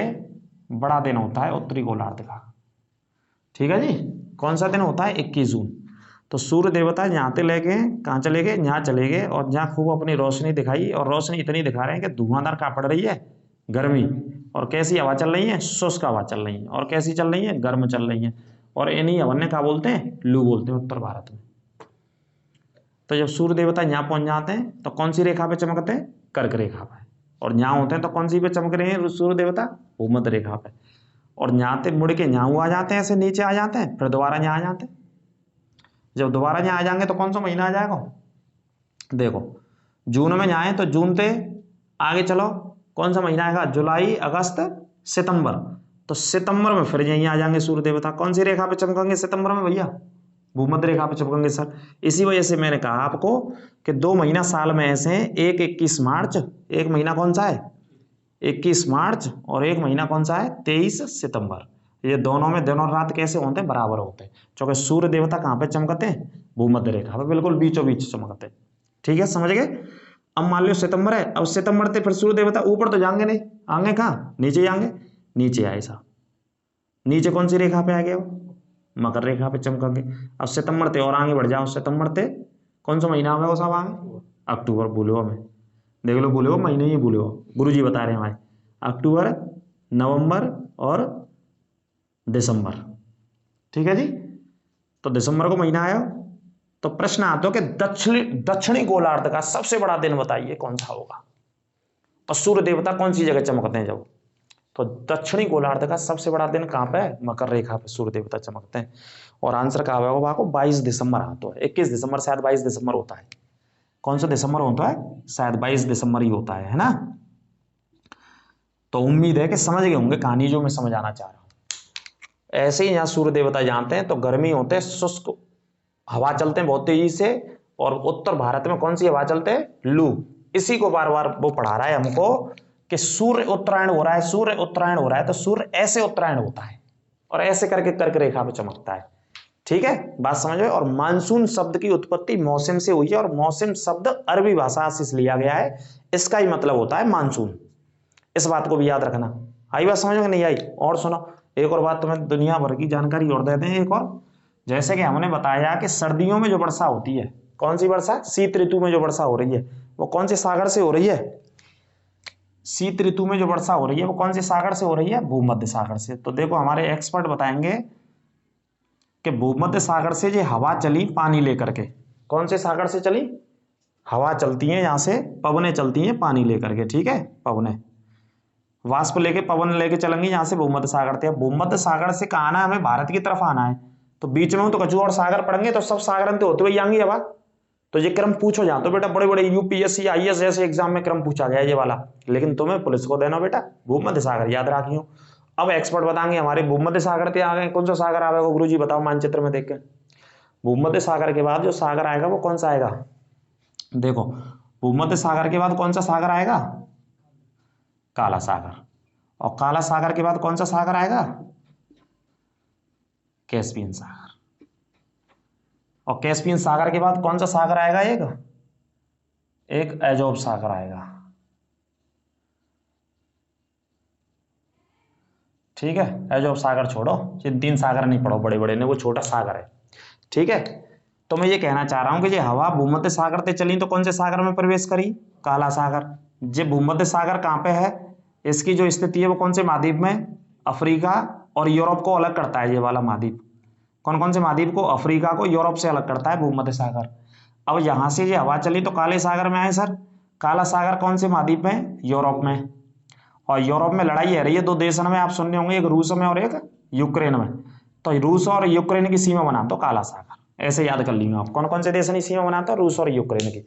बड़ा दिन होता है उत्तरी गोलार्ध का। ठीक है जी, कौन सा दिन होता है? 21 जून। तो सूर्य देवता यहाँ से लेके कहाँ चले गए? यहाँ चले गए और जहाँ खूब अपनी रोशनी दिखाई, और रोशनी इतनी दिखा रहे हैं कि धुआंधार कहाँ पड़ रही है? गर्मी। और कैसी हवा चल रही है? शुष्क हवा चल रही है। और कैसी चल रही है? गर्म चल रही है। और इन्हीं हवा ने क्या बोलते हैं? लू बोलते हैं उत्तर भारत में। तो जब सूर्य देवता यहाँ पहुंच जाते हैं तो कौन सी रेखा पे चमकते हैं? कर्क रेखा पे। और यहाँ होते हैं तो कौन सी पे चमक रहे हैं सूर्य देवता? भूमध्य रेखा पे। और यहाँ से मुड़ के यहाँ आ जाते हैं, ऐसे नीचे आ जाते हैं, फिर दोबारा यहाँ आ जाते हैं। जब दोबारा यहाँ आ जाएंगे तो कौन सा महीना आ जाएगा? देखो जून में यहाँ है तो जून से आगे चलो, कौन सा महीना आएगा? जुलाई, अगस्त, सितंबर। तो सितंबर में फिर यहीं आ जाएंगे सूर्य देवता। कौन सी रेखा पे चमकेंगे सितंबर में भैया? भूमध्य रेखा पे चमकेंगे सर। इसी वजह से मैंने कहा आपको कि 2 महीना साल में ऐसे हैं, एक 21 मार्च, एक महीना कौन सा है? 21 मार्च, और एक महीना कौन सा है? 23 सितंबर। ये दोनों में दिन और रात कैसे होते हैं? बराबर होते हैं, क्योंकि सूर्य देवता कहाँ पे चमकते हैं? भूमध्य रेखा पे, बिल्कुल बीचों बीच चमकते हैं। ठीक है, समझ गए? अब मान लो सितंबर है, अब सितंबर से फिर सूर्य देवता ऊपर तो जाएंगे नहीं, आगे कहाँ? नीचे जाएंगे। नीचे आए साहब, नीचे कौन सी रेखा पे आ गया? मकर रेखा पे चमकेंगे। अब सितंबर से और आगे बढ़ जाओ, सितंबर से कौन सा महीना होगा वो सब आगे? अक्टूबर। भूलो हमें, देख लो भूलो, महीने ही भूलो, गुरुजी बता रहे हैं हमारे। अक्टूबर, नवंबर और दिसंबर। ठीक है जी, तो दिसंबर को महीना आया। तो प्रश्न आता है कि दक्षिणी गोलार्ध का सबसे बड़ा दिन बताइए कौन सा होगा, और सूर्य देवता कौन सी जगह चमकते हैं जब? तो दक्षिणी गोलार्ध का सबसे बड़ा दिन कहाँ पे है? मकर रेखा पे सूर्य देवता चमकते हैं। और आंसर कहाँ होगा आपको? 22 दिसंबर आता है, 21 दिसंबर शायद 22 दिसंबर होता है। कौन सा दिसंबर होता है? शायद 22 दिसंबर ही होता है ना। तो उम्मीद है कि समझ गए होंगे कहानी जो मैं समझाना चाह रहा हूं। ऐसे ही यहाँ सूर्य देवता जानते हैं तो गर्मी होते हैं, शुष्क हवा चलते हैं बहुत तेजी से, और उत्तर भारत में कौन सी हवा चलते हैं? लू। इसी को बार बार वो पढ़ा रहा है हमको कि सूर्य उत्तरायण हो रहा है, सूर्य उत्तरायण हो रहा है, तो सूर्य ऐसे उत्तरायण होता है और ऐसे करके कर्क रेखा पे चमकता है। ठीक है, बात समझ में? और मानसून शब्द की उत्पत्ति मौसम से हुई है, और मौसम शब्द अरबी भाषा से लिया गया है, इसका ही मतलब होता है मानसून। इस बात को भी याद रखना। आई बात समझ में? नहीं आई? और सुनो, एक और बात तुम्हें दुनिया भर की जानकारी और देते हैं एक और। जैसे कि हमने बताया कि सर्दियों में जो वर्षा होती है, कौन सी वर्षा? शीत ऋतु में जो वर्षा हो रही है वो कौन से सागर से हो रही है? शीत ऋतु में जो वर्षा हो रही है वो कौन से सागर से हो रही है? भूमध्य सागर से। तो देखो हमारे एक्सपर्ट बताएंगे कि भूमध्य सागर से जो हवा चली पानी लेकर के, कौन से सागर से चली? हवा चलती है यहाँ से, पवनें चलती हैं पानी लेकर के। ठीक है, पवनें वाष्प लेके, पवन लेके चलेंगे यहाँ से भूमध्य सागर से। भूमध्य सागर से कहाँ आना है? हमें भारत की तरफ आना है। तो बीच में तो कछु और सागर पड़ेंगे, तो सब सागर तो होते हुए आएंगे हवा। तो ये क्रम पूछो जाओ तो बेटा, बड़े बड़े यूपीएससी आईएएस जैसे एग्जाम में क्रम पूछा गया ये वाला, लेकिन तुम्हें पुलिस को देना बेटा भूमध्य सागर याद रखियो। अब एक्सपर्ट बताएंगे हमारे भूमध्य सागर से आ गए, कौन सा सागर आएगा गुरु जी बताओ मानचित्र में देख के। भूमध्य सागर के बाद जो सागर आएगा वो कौन सा आएगा? देखो भूमध्य सागर के बाद कौन सा सागर आएगा? काला सागर। और काला सागर के बाद कौन सा सागर आएगा? कैस्पियन सागर। और कैस्पियन सागर के बाद कौन सा सागर आएगा? एक एजोब सागर आएगा। ठीक है, एजोब सागर छोड़ो, ये 3 सागर नहीं पढ़ो बड़े बड़े ने, वो छोटा सागर है। ठीक है, तो मैं ये कहना चाह रहा हूं कि ये हवा भूमध्य सागर से चली तो कौन से सागर में प्रवेश करी? काला सागर। ये भूमध्य सागर कहां पे है? इसकी जो स्थिति है वो कौन से महाद्वीप में? अफ्रीका, और यूरोप को अलग करता है ये वाला महाद्वीप। कौन कौन से महाद्वीप को? अफ्रीका को यूरोप से अलग करता है भूमध्य सागर। अब यहां से ये हवा चली तो काले सागर में आए सर। काला सागर कौन से महाद्वीप में? यूरोप में। और यूरोप में लड़ाई है रही है दो देशों में, आप सुनने होंगे, एक रूस में और एक यूक्रेन में। तो रूस और यूक्रेन की सीमा बनाता हो काला सागर, ऐसे याद कर लीजिए आप। कौन कौन से देश की सीमा बनाता हो? रूस और यूक्रेन की।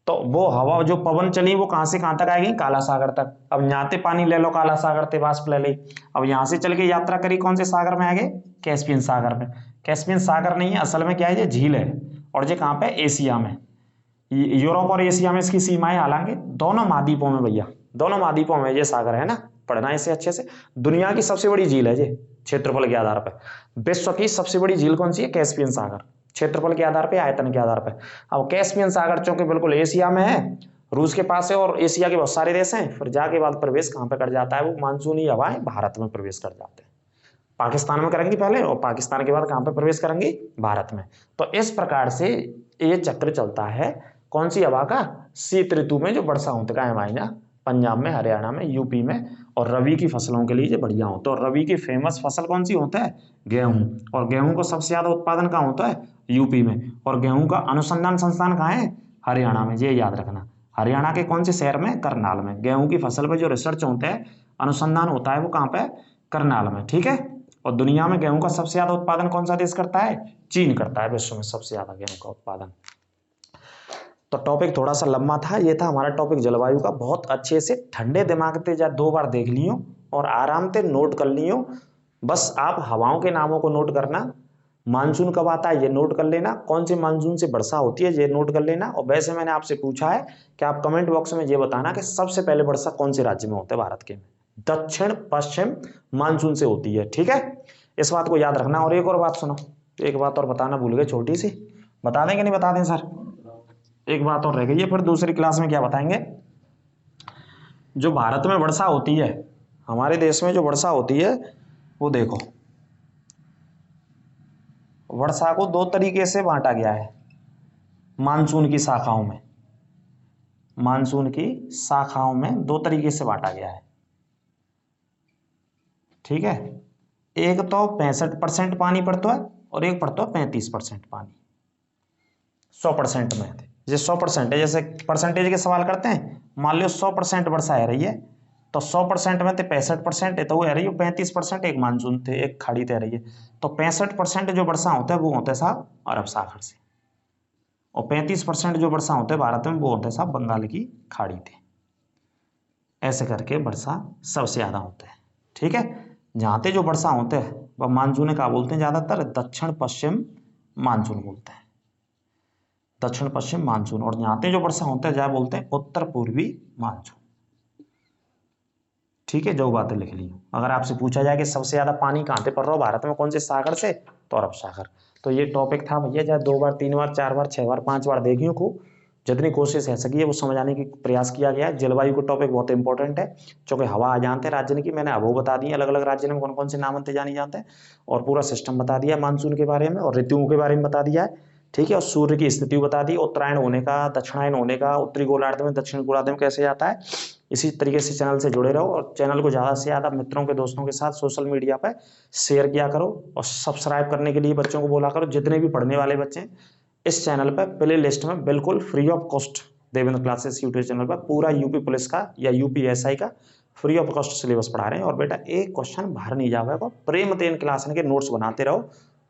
तो वो हवा जो पवन चली वो कहां से कहां तक आएगी? काला सागर तक। अब यहाँ ते पानी ले लो, काला सागर ते वाष्प ले ली। अब यहाँ से चल के यात्रा करी, कौन से सागर में आगे? कैस्पियन सागर में। कैस्पियन सागर नहीं है, असल में क्या है, ये झील है। और ये कहाँ पे? एशिया में। यूरोप और एशिया में इसकी सीमाएं, हालांकि दोनों महाद्वीपों में भैया, दोनों महाद्वीपों में ये सागर है ना, पढ़ना इसे अच्छे से। दुनिया की सबसे बड़ी झील है ये क्षेत्रफल के आधार पर। विश्व की सबसे बड़ी झील कौन सी है? कैस्पियन सागर। क्षेत्रफल के आधार पे, आयतन के आधार पे। अब कैस्पियन सागर चूंकि बिल्कुल एशिया में है, रूस के पास है और एशिया के बहुत सारे देश हैं, फिर जाके बाद प्रवेश कहां पे कर जाता है? वो मानसूनी हवाएं भारत में प्रवेश कर जाते हैं। पाकिस्तान में करेंगी पहले और पाकिस्तान के बाद कहां पे प्रवेश करेंगी? भारत में। तो इस प्रकार से ये चक्र चलता है कौन सी हवा का? शीत ऋतु में जो वर्षा होती है हमारे यहाँ पंजाब में, हरियाणा में, यूपी में। और रबी की फसलों के लिए ये बढ़िया होता है। और रबी की फेमस फसल कौन सी होता है? गेहूं। और गेहूं को सबसे ज्यादा उत्पादन कहाँ होता है? यूपी में। और गेहूं का अनुसंधान संस्थान कहाँ है? हरियाणा में। ये याद रखना। हरियाणा के कौन से शहर में? करनाल में। गेहूं की फसल पर जो रिसर्च होता है, अनुसंधान होता है, वो कहाँ पे? करनाल में। ठीक है। और दुनिया में गेहूं का सबसे ज्यादा उत्पादन कौन सा देश करता है? चीन करता है विश्व में सबसे ज्यादा गेहूं का उत्पादन। तो टॉपिक थोड़ा सा लंबा था, ये था हमारा टॉपिक जलवायु का। बहुत अच्छे से ठंडे दिमाग से जा 2 बार देख लियो और आराम से नोट कर लियो। बस आप हवाओं के नामों को नोट करना, मानसून कब आता है ये नोट कर लेना, कौन सी मानसून से वर्षा होती है ये नोट कर लेना। और वैसे मैंने आपसे पूछा है कि आप कमेंट बॉक्स में ये बताना कि सबसे पहले वर्षा कौन से राज्य में होता है भारत के? दक्षिण पश्चिम मानसून से होती है। ठीक है, इस बात को याद रखना। और एक और बात सुनो, एक बात और बताना भूल गए, छोटी सी। बता दें कि नहीं बता दें सर? एक बात और रह गई है, फिर दूसरी क्लास में क्या बताएंगे। जो भारत में वर्षा होती है, हमारे देश में जो वर्षा होती है, वो देखो, वर्षा को 2 तरीके से बांटा गया है मानसून की शाखाओं में। मानसून की शाखाओं में 2 तरीके से बांटा गया है। ठीक है, एक तो 65% पानी पड़ता है और एक पड़ता है 35% पानी 100% में। ये 100% है, जैसे परसेंटेज के सवाल करते हैं, मान लो 100% वर्षा है रही है, तो 100% में तो 65% है, तो वो है रही है 35%, एक मानसून थे, एक खाड़ी तय रही है। तो 65% जो वर्षा होता है वो होता है साहब अरब सागर से, और 35% जो वर्षा होता है भारत में वो होता है साहब बंगाल की खाड़ी थे। ऐसे करके वर्षा सबसे ज्यादा होता है। ठीक है, जहाँ पे जो वर्षा होते हैं वह मानसून का बोलते हैं, ज्यादातर दक्षिण पश्चिम मानसून बोलते हैं, दक्षिण पश्चिम मानसून। और यहाँ पे जो वर्षा होता है जहाँ बोलते हैं उत्तर पूर्वी मानसून। ठीक है, जो बातें लिख ली। अगर आपसे पूछा जाए कि सबसे ज्यादा पानी कहाँ पे पड़ रहा हो भारत में, कौन से सागर से, तो अरब सागर। तो ये टॉपिक था भैया, चाहे 2 बार 3 बार 4 बार 6 बार 5 बार देखियो, खूब जितनी कोशिश है सकी है वो समझाने की प्रयास किया गया है। जलवायु का टॉपिक बहुत इंपॉर्टेंट है, क्योंकि हवा आ जानते हैं राज्य की, मैंने अब वो बता दी है अलग अलग राज्य में कौन कौन से नाम जाने जाते हैं, और पूरा सिस्टम बता दिया मानसून के बारे में और ऋतुओं के बारे में बता दिया है। ठीक है, और सूर्य की स्थिति बता दी, उत्तरायण होने का, दक्षिणायन होने का, उत्तरी गोलार्ध में दक्षिण गोलार्ध में कैसे जाता है। इसी तरीके से चैनल से जुड़े रहो और चैनल को ज़्यादा से ज़्यादा मित्रों के दोस्तों के साथ सोशल मीडिया पर शेयर किया करो, और सब्सक्राइब करने के लिए बच्चों को बोला करो। जितने भी पढ़ने वाले बच्चे हैं इस चैनल पर प्ले लिस्ट में बिल्कुल free of cost Devendra classes YouTube channel पर पूरा यूपी पुलिस का या यूपीएसआई का फ्री ऑफ कॉस्ट सिलेबस पढ़ा रहे हैं। और बेटा एक क्वेश्चन बाहर नहीं जाएगा, प्रेम तेन क्लास के नोट्स बनाते रहो,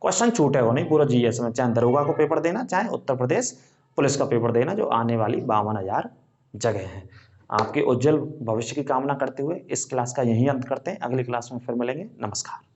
क्वेश्चन छूटेगा नहीं पूरा जीएस में, चाहे दरोगा को पेपर देना चाहे उत्तर प्रदेश पुलिस का पेपर देना, जो आने वाली 52,000 जगह हैं। आपके उज्जवल भविष्य की कामना करते हुए इस क्लास का यही अंत करते हैं। अगली क्लास में फिर मिलेंगे। नमस्कार।